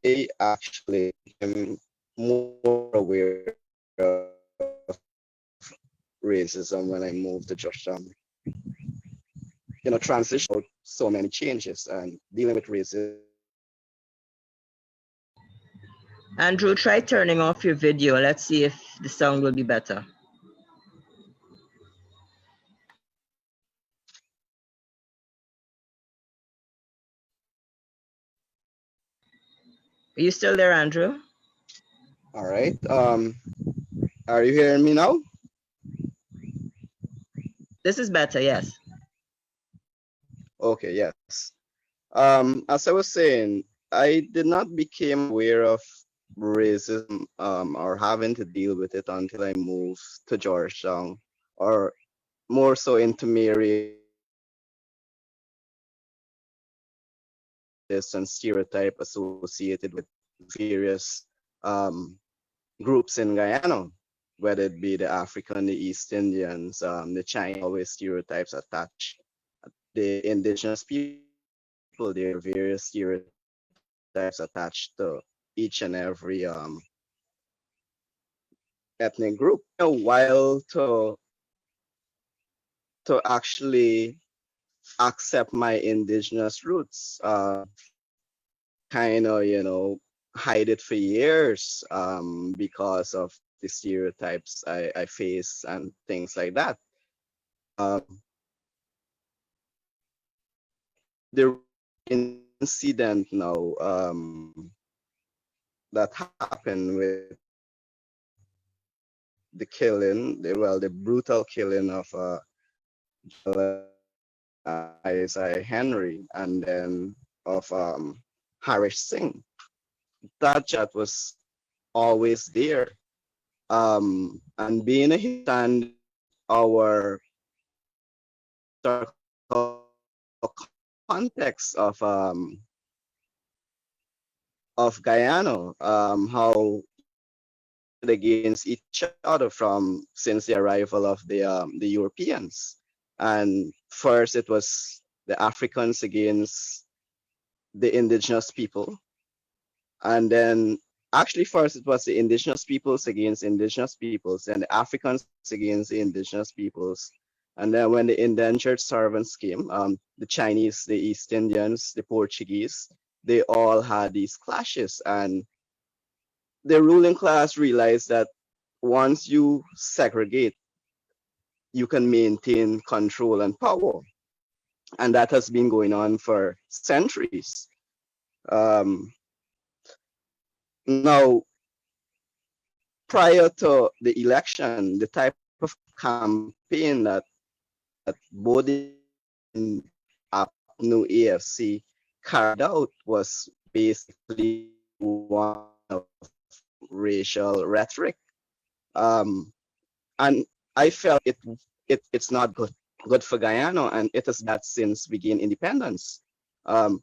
I actually am more aware of racism when I moved to Georgetown. You know, transition so many changes and dealing with racism. Andrew, try turning off your video. Let's see if the sound will be better. Are you still there, Andrew? All right. Are you hearing me now? This is better, yes. Okay, yes. As I was saying, I did not become aware of racism or having to deal with it until I moved to Georgetown, or more so into Mary and stereotype associated with various groups in Guyana, whether it be the African, the East Indians, the Chinese, always stereotypes attached. The indigenous people, there are various stereotypes attached to each and every ethnic group. While to actually accept my indigenous roots, kind of, hide it for years because of the stereotypes I face and things like that. The incident now that happened with the killing, the brutal killing of Isaiah Henry and then of Harish Singh. That chat was always there. And being a stand our context of Guyana, how against each other from since the arrival of the Europeans. And first it was the Africans against the indigenous people. And then actually first it was the indigenous peoples against indigenous peoples and the Africans against the indigenous peoples. And then when the indentured servants came, the Chinese, the East Indians, the Portuguese, they all had these clashes. And the ruling class realized that once you segregate, you can maintain control and power. And that has been going on for centuries. Now, prior to the election, the type of campaign that both in APNU AFC carried out was basically one of racial rhetoric. And I felt it's not good for Guyana, and it has been that since we gained independence. And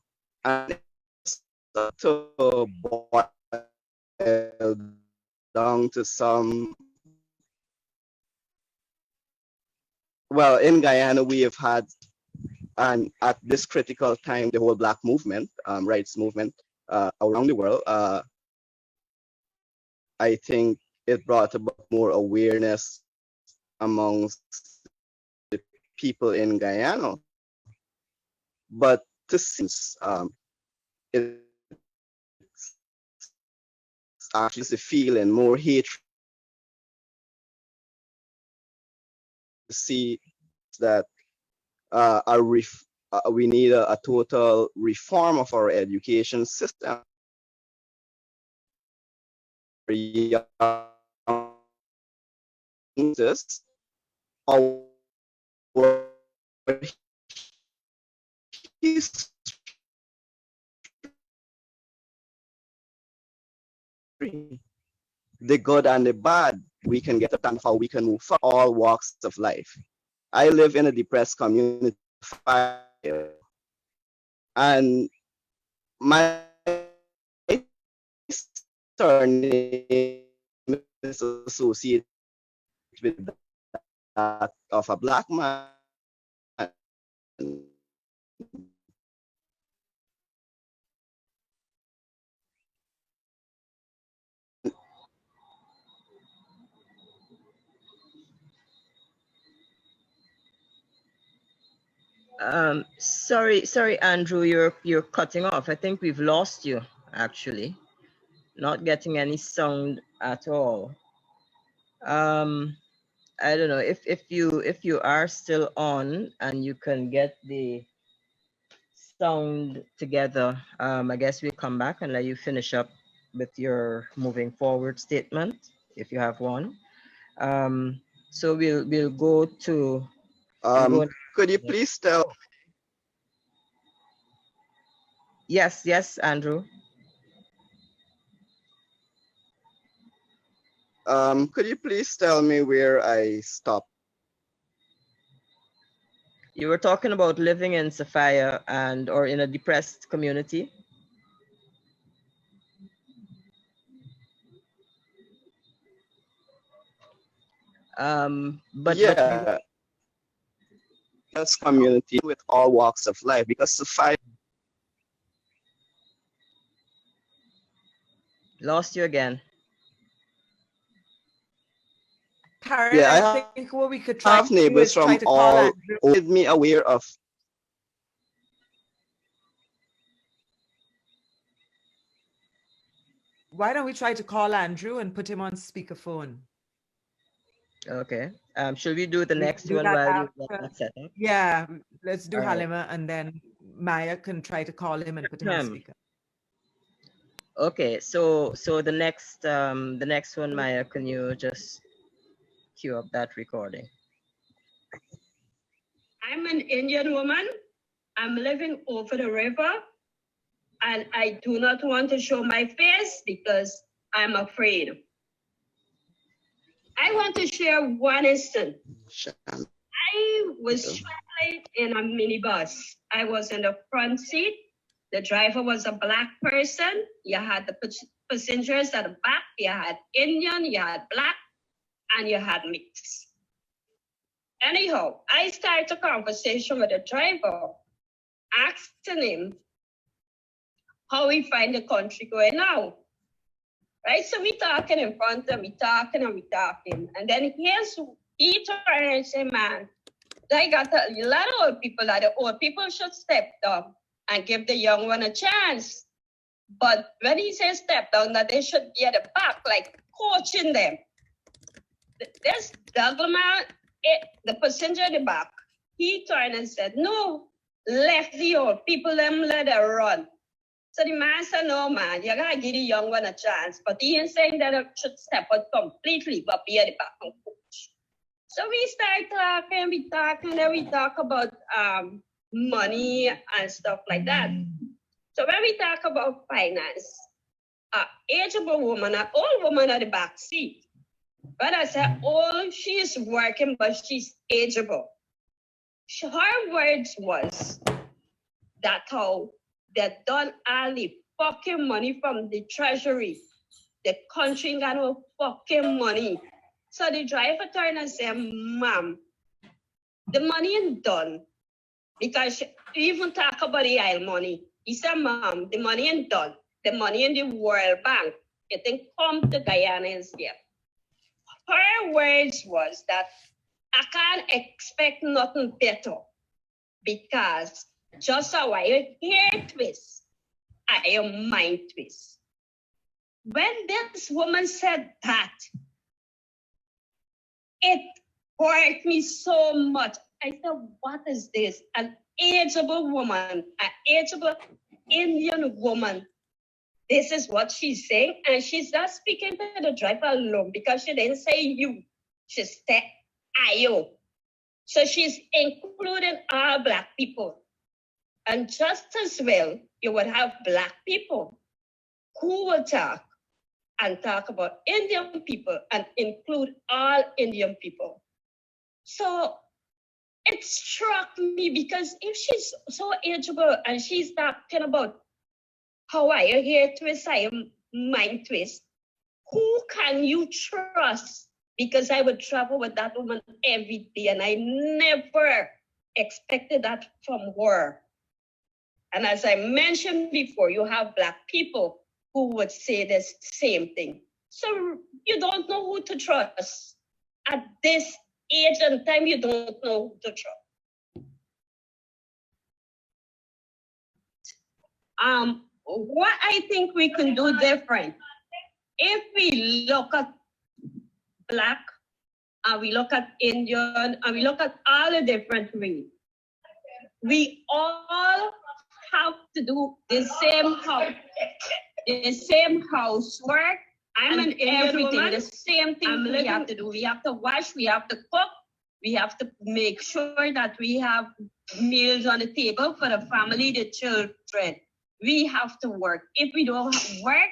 to boil down to some, well, in Guyana we have had, and at this critical time, the whole Black movement, rights movement around the world, I think it brought about more awareness amongst the people in Guyana. But to since it's actually a feeling more hatred to see that we need a total reform of our education system. Our history, the good and the bad, we can get a how we can move for all walks of life. I live in a depressed community, and my surname is associated with that of a Black man. Sorry, Andrew, you're cutting off. I think we've lost you, actually. Not getting any sound at all. I don't know if you are still on and you can get the sound together. I guess we'll come back and let you finish up with your moving forward statement if you have one. So we'll go to. Could you please tell? Yes, Andrew. Could you please tell me where I stopped? You were talking about living in Sophia or in a depressed community. But Yeah, this community with all walks of life, because Sophia. lost you again. Karen, Yeah, I think what we could try have to do neighbors is try from to call all Andrew. made me aware of. Why don't we try to call Andrew and put him on speakerphone? Okay. Should we do the We next do one that while you get after. that set up? Yeah, let's do All right. Halima, and then Maya can try to call him and put him on speaker. Okay, so the next one, Maya, can you just cue up that recording? I'm an Indian woman. I'm living over the river, and I do not want to show my face because I'm afraid. I want to share one instance. I was traveling in a minibus. I was in the front seat. The driver was a Black person. You had the passengers at the back. You had Indian, you had Black, and you had mixed. Anyhow, I started a conversation with the driver, asking him how he find the country going now. Right? So we talking in front of me, talking. And then he turned and said, man, I got a lot of old people that the old people should step down and give the young one a chance. But when he says step down, that they should be at the back, like coaching them. This gentleman, the passenger at the back, he turned and said, no, left the old people, them let her run. So the man said, no, man, you gotta give the young one a chance. But he ain't saying that it should step out completely, but be at the back and coach. So we start talking, and we talk about money and stuff like that. So when we talk about finance, ageable woman, an old woman at the back seat. But I said, oh, she's working, but she's ageable. Her words was that how they done all the fucking money from the treasury. The country got no fucking money. So the driver turned and said, ma'am, the money ain't done. Because she even talk about the oil money. He said, ma'am, the money ain't done. The money in the World Bank, it didn't come to Guyana yet. Her words was that I can't expect nothing better because just how I hear twist, I am mind twist. When this woman said that, it hurt me so much. I said, what is this? An ageable woman, an ageable Indian woman. This is what she's saying. And she's not speaking to the driver alone because she didn't say you. She said Ayo. So she's including all Black people. And just as well, you would have Black people who will talk and talk about Indian people and include all Indian people. So it struck me because if she's so ageable and she's talking about how I hear twist, I am mind twist, who can you trust? Because I would travel with that woman every day and I never expected that from her. And as I mentioned before, you have Black people who would say the same thing. So you don't know who to trust. At this age and time, you don't know who to trust. What I think we can do different, if we look at Black, and we look at Indian, and we look at all the different races, we all have to do the same housework. I'm an Indian woman. The same thing we have to do. We have to wash, we have to cook, we have to make sure that we have meals on the table for the family, the children. We have to work. If we don't work,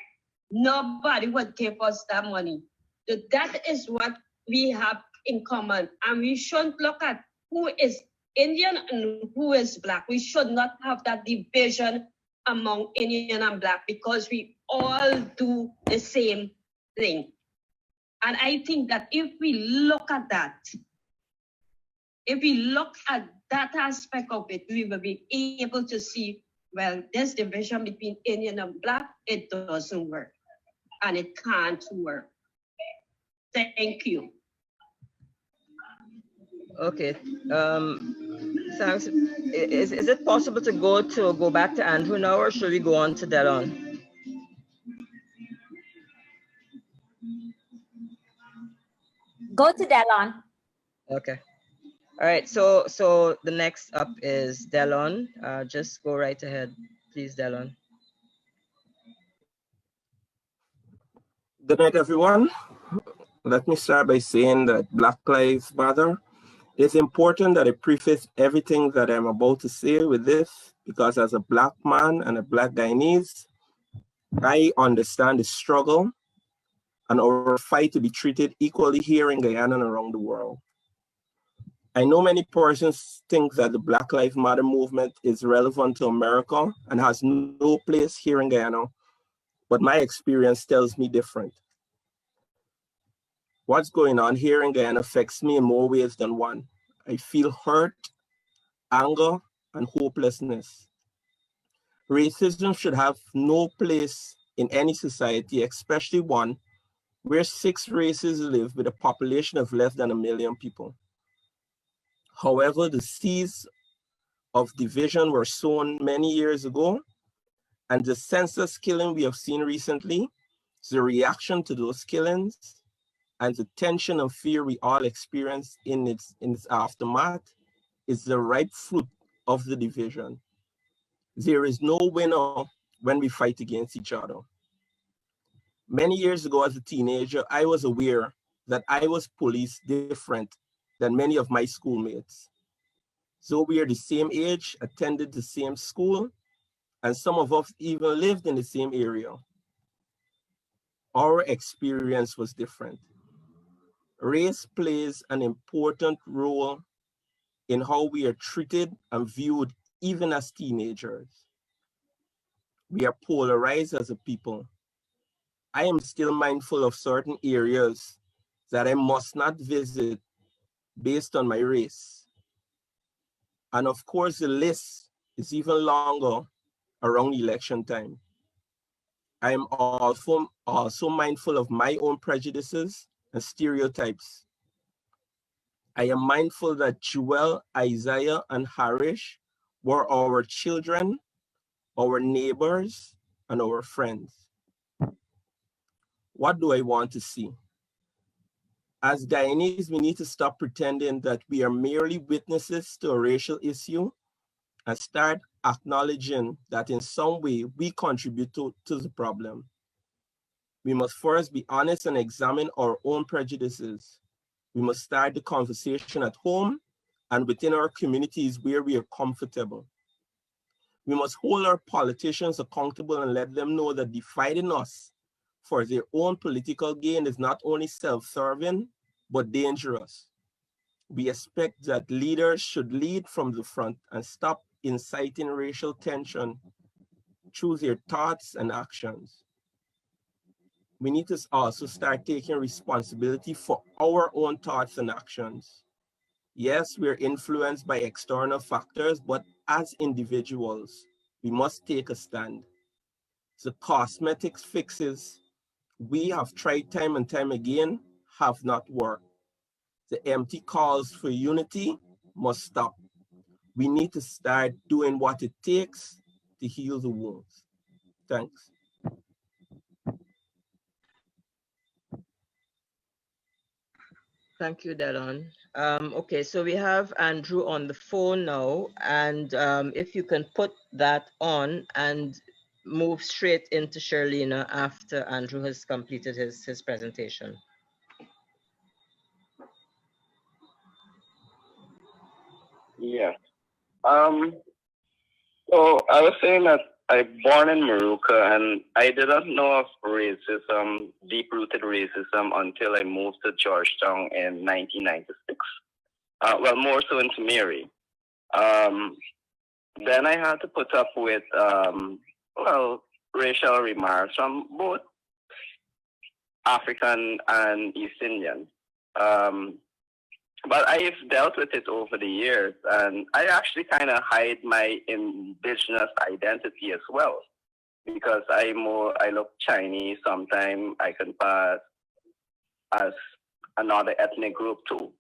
nobody would give us that money. So that is what we have in common. And we shouldn't look at who is Indian and who is Black. We should not have that division among Indian and Black because we all do the same thing. And I think that if we look at that, aspect of it, we will be able to see, well, this division between Indian and Black, it doesn't work. And it can't work. Thank you. Okay. Thanks. Is it possible to go back to Andrew now, or should we go on to Delon? Go to Delon. Okay. All right. So the next up is Delon. Just go right ahead, please, Delon. Good night, everyone. Let me start by saying that Black Lives Matter. It's important that I preface everything that I'm about to say with this, because as a Black man and a Black Guyanese, I understand the struggle and our fight to be treated equally here in Guyana and around the world. I know many persons think that the Black Lives Matter movement is relevant to America and has no place here in Guyana, but my experience tells me different. What's going on here in Guyana affects me in more ways than one. I feel hurt, anger, and hopelessness. Racism should have no place in any society, especially one where 6 races live with a population of less than 1 million people. However, the seeds of division were sown many years ago, and the senseless killing we have seen recently is the reaction to those killings, and the tension and fear we all experience in its aftermath is the ripe fruit of the division. There is no winner when we fight against each other. Many years ago as a teenager, I was aware that I was policed different than many of my schoolmates. So we are the same age, attended the same school, and some of us even lived in the same area. Our experience was different. Race plays an important role in how we are treated and viewed even as teenagers. We are polarized as a people. I am still mindful of certain areas that I must not visit based on my race. And of course, the list is even longer around election time. I am also mindful of my own prejudices and stereotypes. I am mindful that Joel, Isaiah, and Harish were our children, our neighbors, and our friends. What do I want to see? As Guyanese, we need to stop pretending that we are merely witnesses to a racial issue and start acknowledging that in some way we contribute to the problem. We must first be honest and examine our own prejudices. We must start the conversation at home and within our communities where we are comfortable. We must hold our politicians accountable and let them know that dividing us for their own political gain is not only self-serving, but dangerous. We expect that leaders should lead from the front and stop inciting racial tension through their thoughts and actions. We need to also start taking responsibility for our own thoughts and actions. Yes, we're influenced by external factors, but as individuals, we must take a stand. The cosmetic fixes we have tried time and time again have not worked. The empty calls for unity must stop. We need to start doing what it takes to heal the wounds. Thanks. Thank you, Delon. Okay, so we have Andrew on the phone now, and if you can put that on and move straight into Sherlina after Andrew has completed his presentation. Yeah. So I was saying that I born in Morocco and I did not know of racism, deep-rooted racism, until I moved to Georgetown in 1996. Well, more so into Mary. Then I had to put up with, well, racial remarks from both African and East Indian. But I've dealt with it over the years, and I actually kind of hide my indigenous identity as well, because I look Chinese. Sometimes I can pass as another ethnic group too.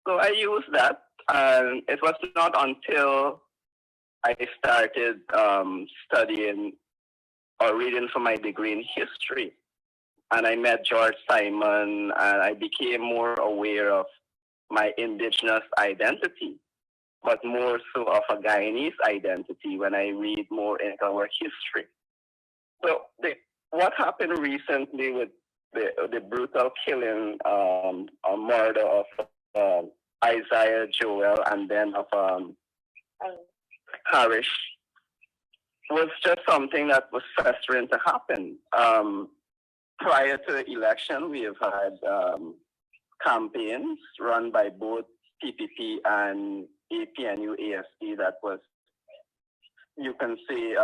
So I use that, and it was not until I started studying or reading for my degree in history, and I met George Simon, and I became more aware of my indigenous identity, but more so of a Guyanese identity when I read more into our history. So what happened recently with the brutal killing or murder of Isaiah Joel and then of Harish was just something that was festering to happen. Prior to the election, we have had campaigns run by both PPP and APNU ASD that was, you can say,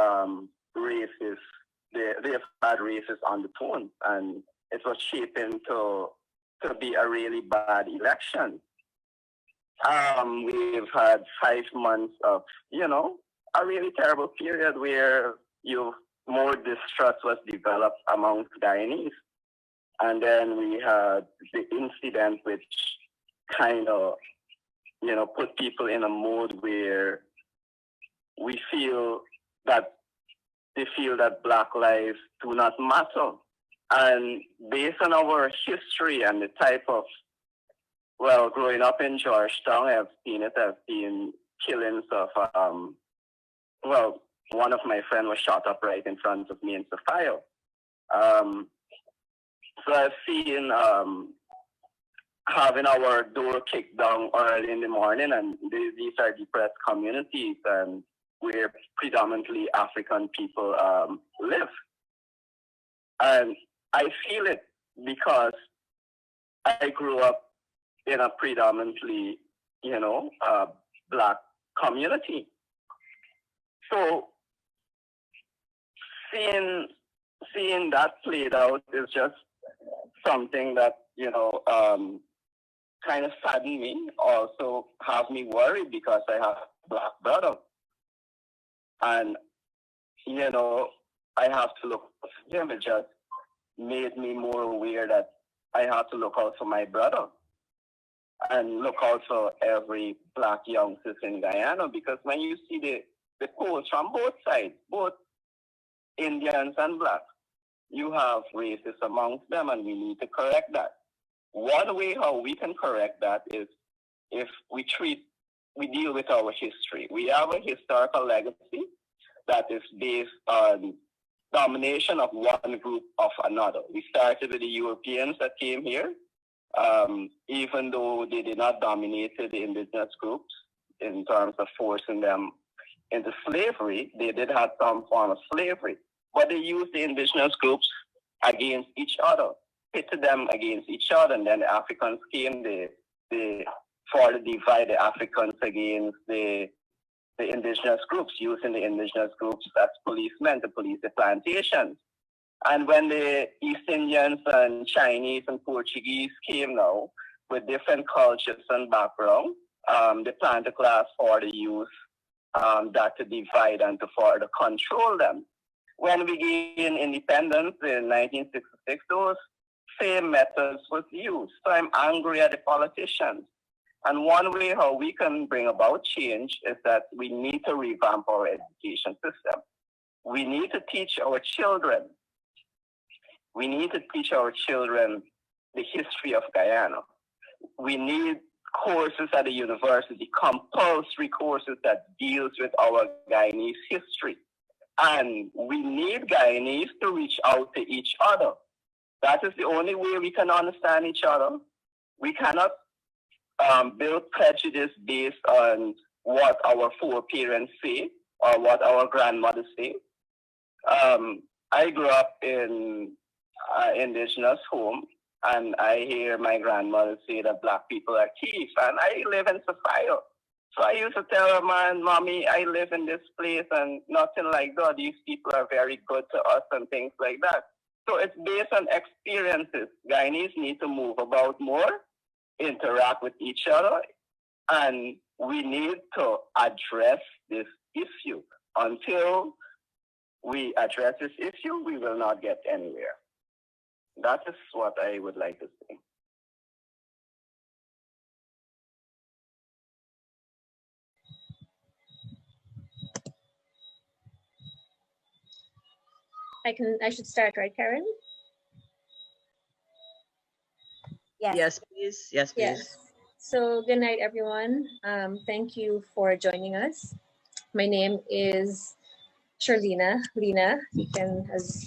racist. They have had racist undertones, and it was shaping to be a really bad election. We've had 5 months of, a really terrible period where more distrust was developed amongst Guyanese. And then we had the incident which kind of, put people in a mode where they feel that Black lives do not matter. And based on our history and the type of, growing up in Georgetown, I've seen killings of, one of my friends was shot up right in front of me in Sophia. So I've seen having our door kicked down early in the morning, and these are depressed communities and where predominantly African people live. And I feel it because I grew up in a predominantly, Black community. So seeing that played out is just something that, kind of saddened me, also have me worried because I have a Black brother. And, I have to look for him. It just made me more aware that I have to look out for my brother and look out for every Black youngster in Guyana, because when you see the polls from both sides, both Indians and Black, you have racists amongst them, and we need to correct that. One way how we can correct that is if we deal with our history. We have a historical legacy that is based on domination of one group of another. We started with the Europeans that came here, even though they did not dominate the indigenous groups in terms of forcing them into slavery. They did have some form of slavery, but they used the indigenous groups against each other, pitted them against each other, and then the Africans came, for the divide the Africans against the indigenous groups, using the indigenous groups as policemen to police the plantations. And when the East Indians and Chinese and Portuguese came now with different cultures and background, the planter class for the youth that to divide and to further control them. When we gained independence in 1966, those same methods was used. So I'm angry at the politicians. And one way how we can bring about change is that we need to revamp our education system. We need to teach our children. We need to teach our children the history of Guyana. We need courses at the university, compulsory courses that deals with our Guyanese history. And we need Guyanese to reach out to each other. That is the only way we can understand each other. We cannot build prejudice based on what our foreparents say or what our grandmothers say. I grew up in an indigenous home, and I hear my grandmother say that Black people are thieves, and I live in Sophia. So I used to tell her, man, mommy, I live in this place and nothing like that. These people are very good to us and things like that. So it's based on experiences. Guyanese need to move about more, interact with each other, and we need to address this issue. Until we address this issue, we will not get anywhere. That is what I would like to say. I should start, right, Karen? Yes. Yes, please. Yes, please. Yes. So good night, everyone. Thank you for joining us. My name is Charlena. Lena, you can, as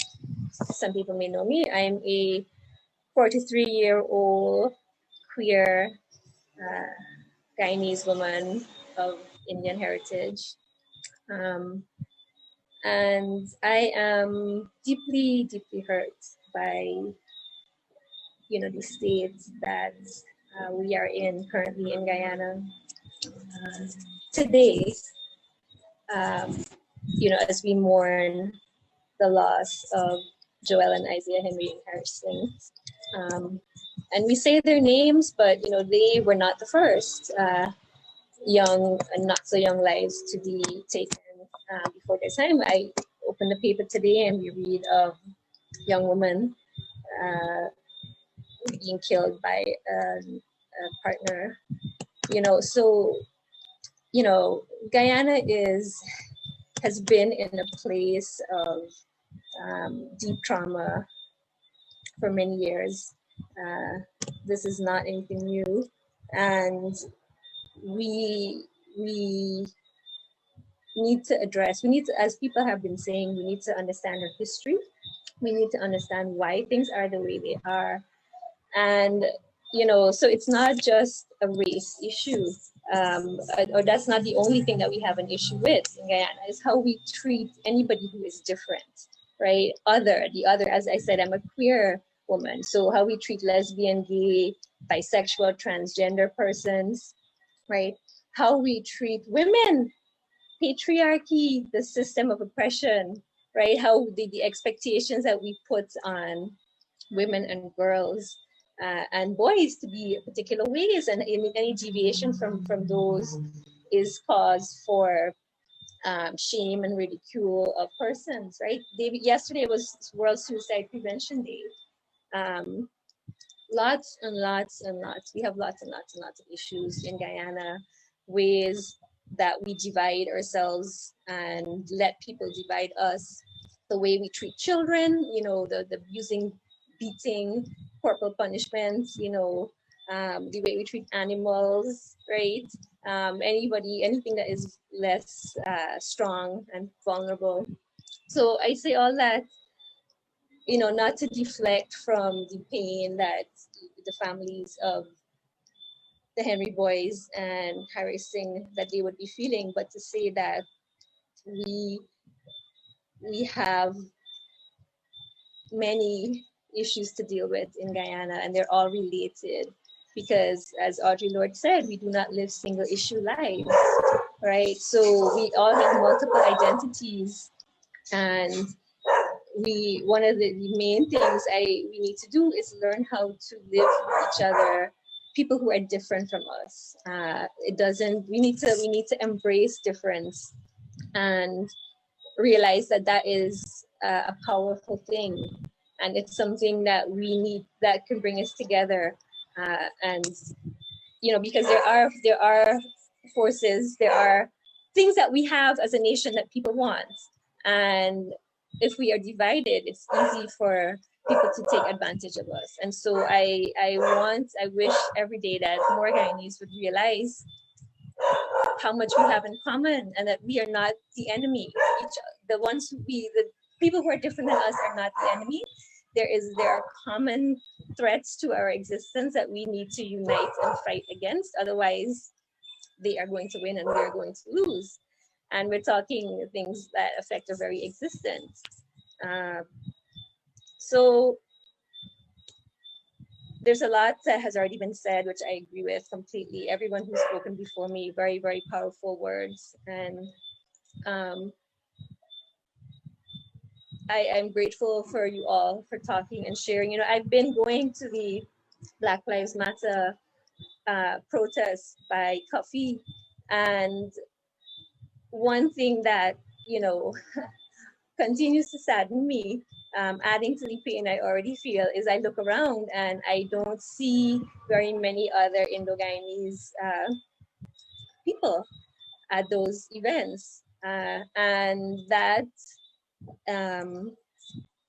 some people may know me, I'm a 43-year-old queer Guyanese woman of Indian heritage. And I am deeply, deeply hurt by, the state that we are in currently in Guyana. Today, as we mourn the loss of Joel and Isaiah Henry and Harrison. And we say their names, but they were not the first young and not so young lives to be taken before their time. I opened the paper today and we read of young woman being killed by a partner. Guyana has been in a place of deep trauma for many years. This is not anything new, and we need to address. We need to, as people have been saying, we need to understand our history. We need to understand why things are the way they are, and so it's not just a race issue. Or that's not the only thing that we have an issue with in Guyana, is how we treat anybody who is different, right? The other, as I said, I'm a queer woman. So how we treat lesbian, gay, bisexual, transgender persons, right? How we treat women, patriarchy, the system of oppression, right? How the expectations that we put on women and girls and boys to be particular ways, and any deviation from those is cause for shame and ridicule of persons, right? Yesterday was World Suicide Prevention Day. Lots and lots and lots. We have lots and lots and lots of issues in Guyana, ways that we divide ourselves and let people divide us. The way we treat children, the abusing, beating, corporal punishments, the way we treat animals, right? Anything that is less strong and vulnerable. So I say all that, not to deflect from the pain that the families of the Henry boys and Harrison, that they would be feeling, but to say that we have many issues to deal with in Guyana, and they're all related, because as Audre Lorde said, we do not live single issue lives, right? So we all have multiple identities, and one of the main things we need to do is learn how to live with each other, people who are different from us. We need to embrace difference and realize that is a powerful thing, and it's something that we need, that can bring us together. And because there are forces, there are things that we have as a nation that people want, and if we are divided, it's easy for people to take advantage of us. And so I wish every day that more Guyanese would realize how much we have in common, and that we are not the enemy. The people who are different than us are not the enemy. There are common threats to our existence that we need to unite and fight against. Otherwise, they are going to win and we are going to lose. And we're talking things that affect our very existence. So there's a lot that has already been said, which I agree with completely. Everyone who's spoken before me, very, very powerful words. And I'm grateful for you all for talking and sharing. You know, I've been going to the Black Lives Matter protest by Coffee, and one thing that, you know, continues to sadden me, adding to the pain I already feel, is I look around and I don't see very many other Indo-Guyanese people at those events. And that,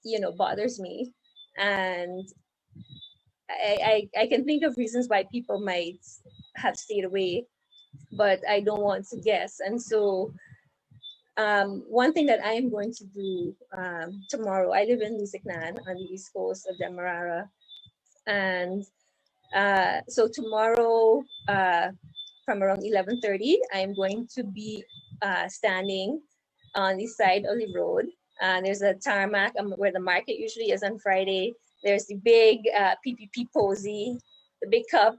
you know, bothers me. And I can think of reasons why people might have stayed away, but I don't want to guess. And so one thing that I am going to do tomorrow, I live in Lusiknan on the east coast of Demerara. And so tomorrow from around 11:30, I am going to be standing on the side of the road. There's a tarmac where the market usually is on Friday. There's the big PPP posy, the big cup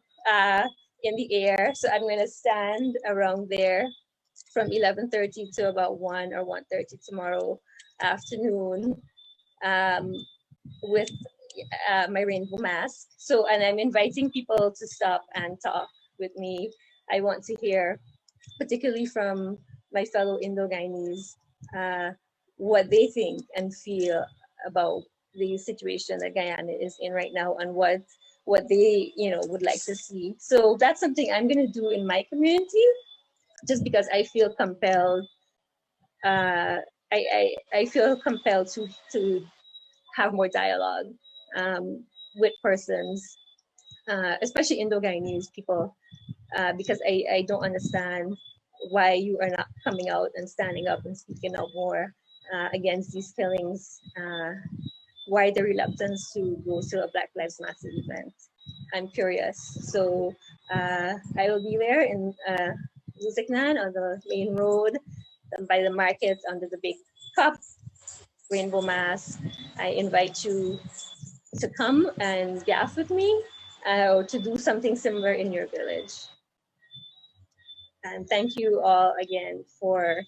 in the air. So I'm going to stand around there from 11:30 to about 1 or 1:30 tomorrow afternoon with my rainbow mask. So, and I'm inviting people to stop and talk with me. I want to hear, particularly from my fellow Indo-Guyanese, what they think and feel about the situation that Guyana is in right now and what they, you know, would like to see. So that's something I'm going to do in my community, just because I feel compelled. I feel compelled to have more dialogue with persons, especially Indo-Guyanese people, because I don't understand why you are not coming out and standing up and speaking out more against these killings. Why the reluctance to go to a Black Lives Matter event? I'm curious. So I will be there in Lusiknan on the main road by the market under the big cup, rainbow mask. I invite you to come and gaff with me or to do something similar in your village. And thank you all again for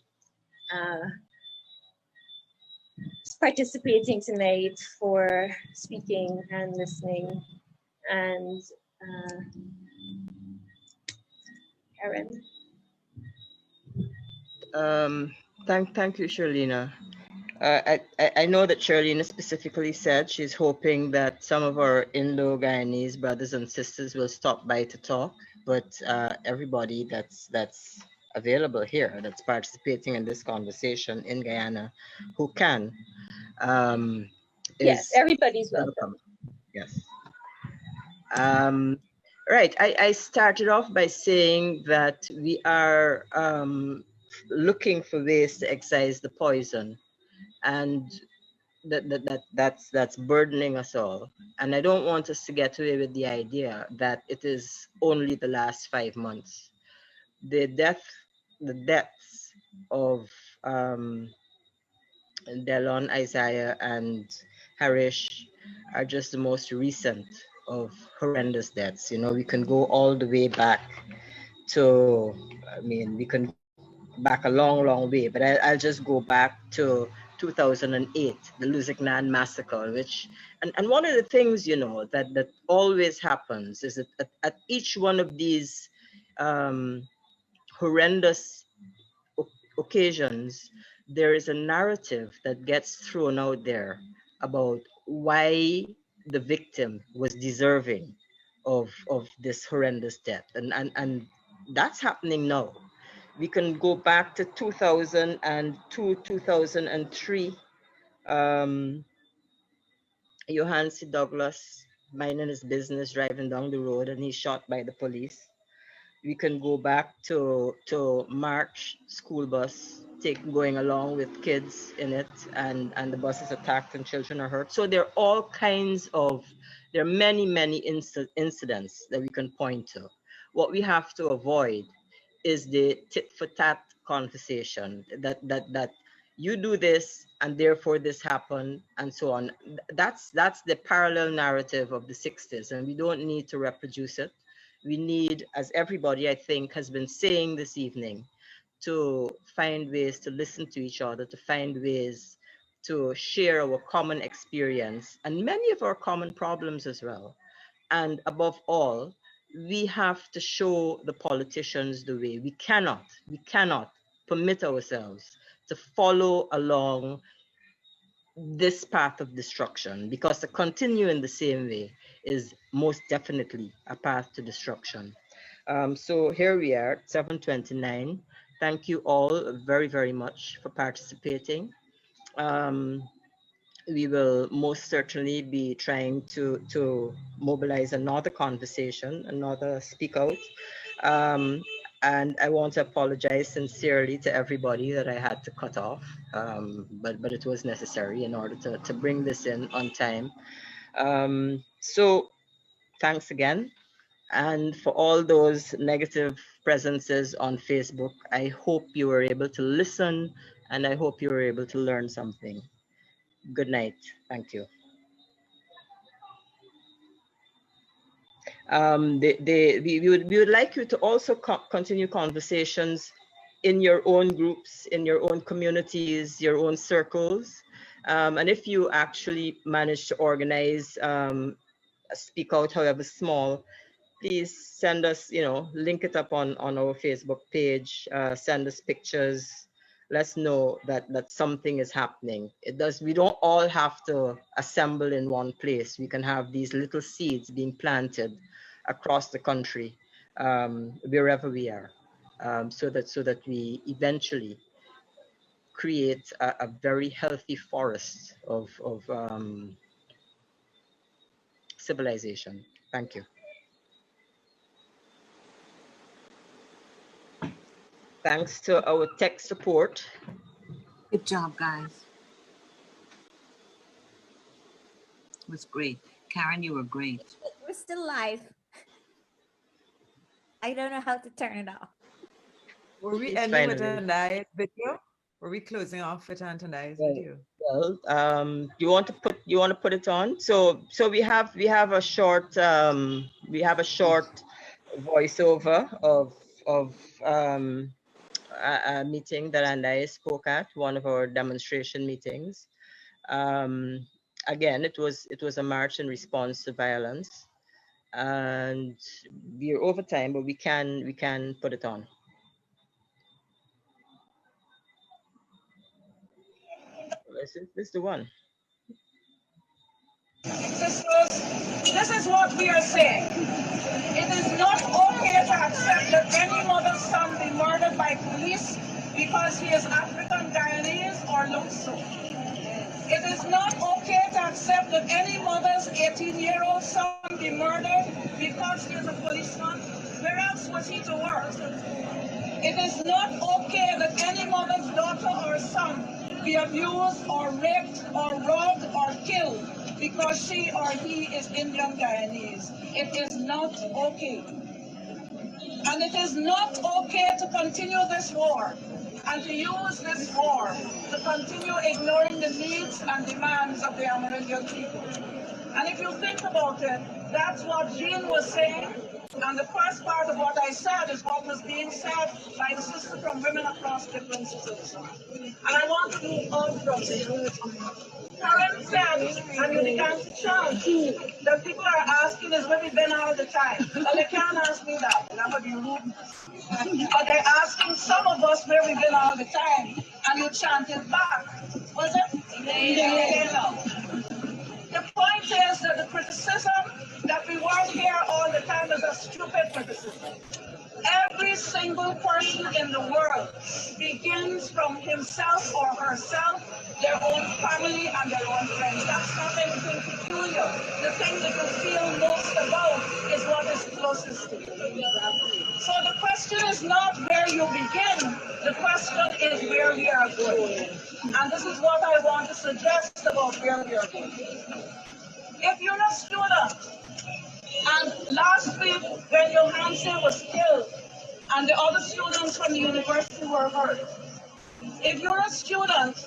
participating tonight, for speaking and listening. And Karen. Thank you, Charlena. I know that Charlena specifically said she's hoping that some of our Indo-Guyanese brothers and sisters will stop by to talk, but everybody that's available here, that's participating in this conversation in Guyana, who can, Yes, is everybody's welcome. Yes. Right. I started off by saying that we are looking for ways to excise the poison, and that's burdening us all. And I don't want us to get away with the idea that it is only the last 5 months. The deaths of Delon, Isaiah, and Harish are just the most recent of horrendous deaths. You know, we can go all the way back to, I mean, we can back a long way, but I'll just go back to 2008, the Lusignan massacre, which, and one of the things, you know, that always happens is that at each one of these horrendous occasions, there is a narrative that gets thrown out there about why the victim was deserving of this horrendous death, and that's happening now. We can go back to 2002, 2003. Johann C. Douglas minding his business, driving down the road, and he's shot by the police. We can go back to March school bus going along with kids in it, and the bus is attacked and children are hurt. So there are all kinds of, there are many incidents that we can point to. What we have to avoid is the tit for tat conversation that you do this and therefore this happened and so on. That's the parallel narrative of the 60s, and we don't need to reproduce it. We need, as everybody I think has been saying this evening, to find ways to listen to each other, to find ways to share our common experience and many of our common problems as well. And above all, we have to show the politicians the way. We cannot permit ourselves to follow along this path of destruction, because to continue in the same way is most definitely a path to destruction. So here we are at 7:29. Thank you all very, very much for participating. We will most certainly be trying to mobilize another conversation, another speak out. And I want to apologize sincerely to everybody that I had to cut off, but it was necessary in order to bring this in on time. So thanks again. And for all those negative presences on Facebook, I hope you were able to listen and I hope you were able to learn something. Good night. Thank you. We would like you to also continue conversations in your own groups, in your own communities, your own circles. And if you actually manage to organize a speak out, however small, please send us, link it up on our Facebook page, send us pictures. Let's know that something is happening. We don't all have to assemble in one place. We can have these little seeds being planted across the country, wherever we are, so that we eventually create a very healthy forest of civilization. Thank you. Thanks to our tech support. Good job, guys. It was great. Karen, you were great. We're still live. I don't know how to turn it off. Were we ending with a live video? Were we closing off with Antonai's video? Well, you want to put it on? So we have a short voiceover of a meeting that Andai spoke at, one of our demonstration meetings. Again, it was a march in response to violence, and we're over time, but we can put it on. This is the one. Sisters, this is what we are saying. It is not okay to accept that any mother's son be murdered by police because he is African Guyanese or looks so. It is not okay to accept that any mother's 18-year-old son be murdered because he is a policeman. Where else was he to work? It is not okay that any mother's daughter or son be abused or raped or robbed or killed because she or he is Indian Guyanese. It is not okay. And it is not okay to continue this war and to use this war to continue ignoring the needs and demands of the Amerindian people. And if you think about it, that's what Jean was saying. And the first part of what I said is what was being said by the sister from Women Across Differences. And I want to move on from it. Karen said, and you began to chant, that people are asking us where we've been all the time. Well, they can't ask me that. That would be rude. But they're asking some of us where we've been all the time. And you chanted back. Was it? Yeah. The point is that the criticism that we weren't here all the time is a stupid criticism. Every single person in the world begins from himself or herself, their own family and their own friends. That's not anything peculiar. The thing that you feel most about is what is closest to you. So the question is not where you begin, the question is where we are going. And this is what I want to suggest about where we are going. If you're a student, and last week when Johansen was killed, and the other students from the university were hurt, If you're a student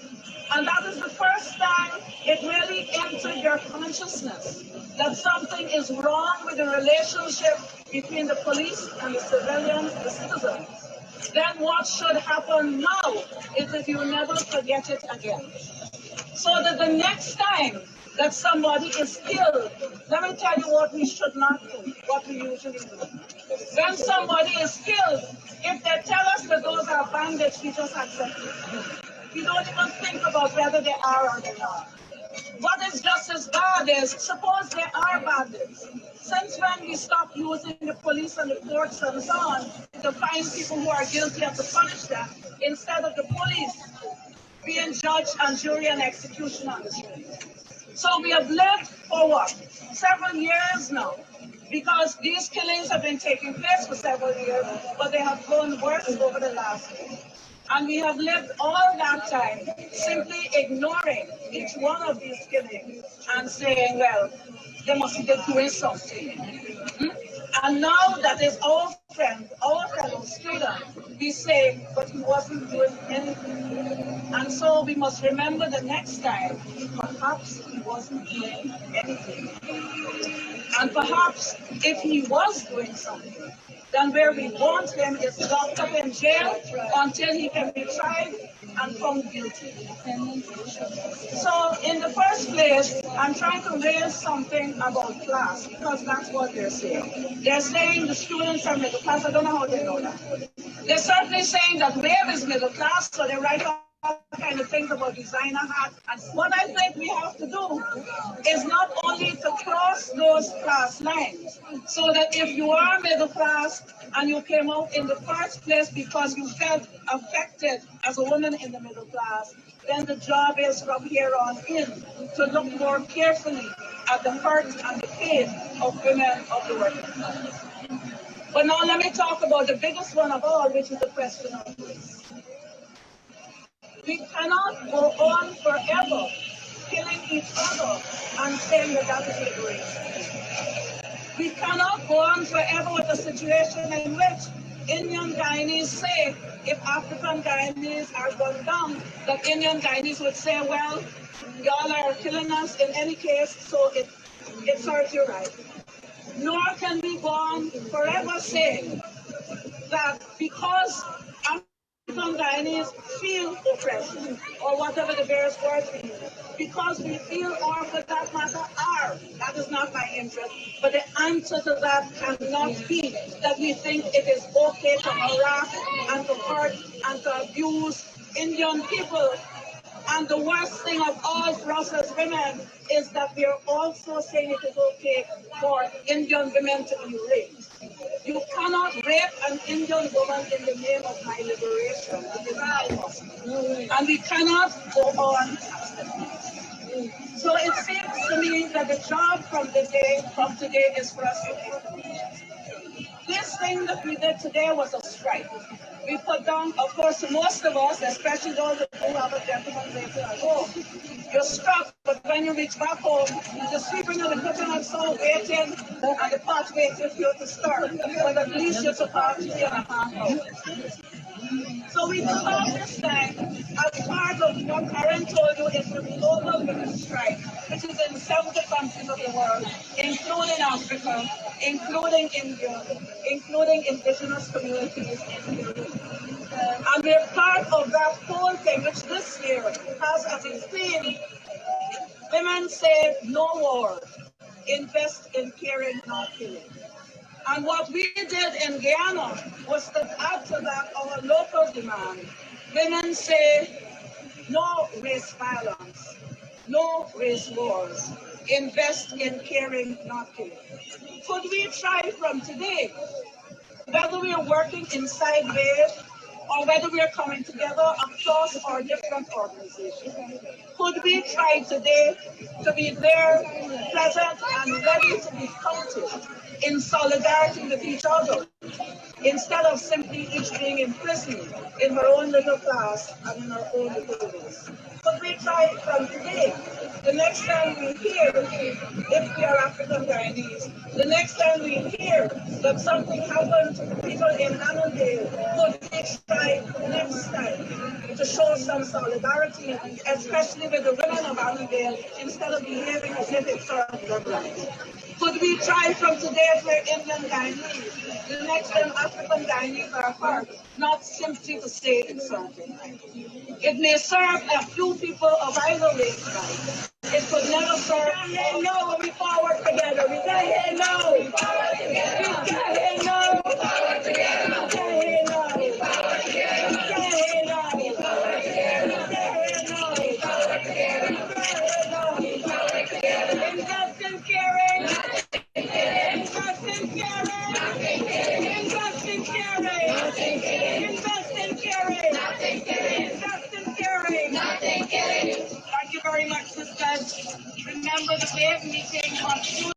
and that is the first time it really entered your consciousness that something is wrong with the relationship between the police and the civilians, the citizens, then what should happen now is that you never forget it again. So that the next time that somebody is killed, let me tell you what we should not do, what we usually do. When somebody is killed, if they tell us that those are bandits, we just accept it. We don't even think about whether they are or they're not. What is just as bad is, suppose they are bandits. Since when we stop using the police and the courts and so on to find people who are guilty and to punish them, instead of the police being judge and jury and execution on the street. So we have lived for what? Several years now. Because these killings have been taking place for several years, but they have grown worse over the last year. And we have lived all that time simply ignoring each one of these killings and saying, well, they must be doing something. And now that is our friend, our fellow student, we say, but he wasn't doing anything. And so we must remember the next time, perhaps he wasn't doing anything. And perhaps if he was doing something, then where we want him is locked up in jail until he can be tried and found guilty. So in the first place, I'm trying to raise something about class because that's what they're saying. They're saying the students are middle class. I don't know how they know that. They're certainly saying that Wave is middle class, so they write all kind of things about designer hats. And what I think we have to do is not only to cross those class lines, so that if you are middle class and you came out in the first place because you felt affected as a woman in the middle class, then the job is from here on in to look more carefully at the hurt and the pain of women of the working class. But now let me talk about the biggest one of all, which is the question of race. We cannot go on forever killing each other and saying that that is liberation. We cannot go on forever with a situation in which Indian Guyanese say, if African Guyanese are gunned down, that Indian Guyanese would say, well, y'all are killing us in any case, so it serves you right. Nor can we go on forever saying that because African Guyanese feel oppression, or whatever the various words we use, because we feel, or for that matter are, that is not my interest, but the answer to that cannot be that we think it is okay to harass and to hurt and to abuse Indian people. And the worst thing of all for us as women is that we are also saying it is okay for Indian women to be raped. You cannot rape an Indian woman in the name of my liberation. It is not possible. And we cannot go on. So it seems to me that the job from today is for us to do. This thing that we did today was a strike. We put down, of course, most of us, especially those who have a gentleman waiting at home, you're struck, but when you reach back home, the sweeping of the kitchen and so waiting, and the pot waiting for you to start. But at least you're supposed to 3.5 hours. So we took out this time as part of what Karen told you is the global women's strike, which is in 70 countries of the world, including Africa, including India, including indigenous communities in Europe. And we're part of that whole thing, which this year has as its theme, women say no war, invest in caring, not killing. And what we did in Guyana was to add to that our local demand. Women say no race violence, no race wars, invest in caring, not killing. Could we try from today, whether we are working inside WAVE or whether we are coming together across our different organizations, could we try today to be there, present, and ready to be counted in solidarity with each other, instead of simply each being imprisoned in her own little class and in her own little ways? Could we try it from today? The next time we hear, if we are African Guyanese, the next time we hear that something happened to people in Annandale, could we try next time to to show some solidarity, especially with the women of Annandale, instead of behaving as if it serves them right. Could we try from today for Indian Guyanese, the next time African Guyanese are hurt, not simply to say it's serving right? It may serve a few people of either race right. It could never serve. No, we forward together. We got here no. We got here no. We got here no. We got here no. We got here no. We got here no. Invest in caring. Invest in caring. Invest in caring. Invest in caring. Invest in caring. Thank you very much, sisters. Remember the big meeting on Tuesday.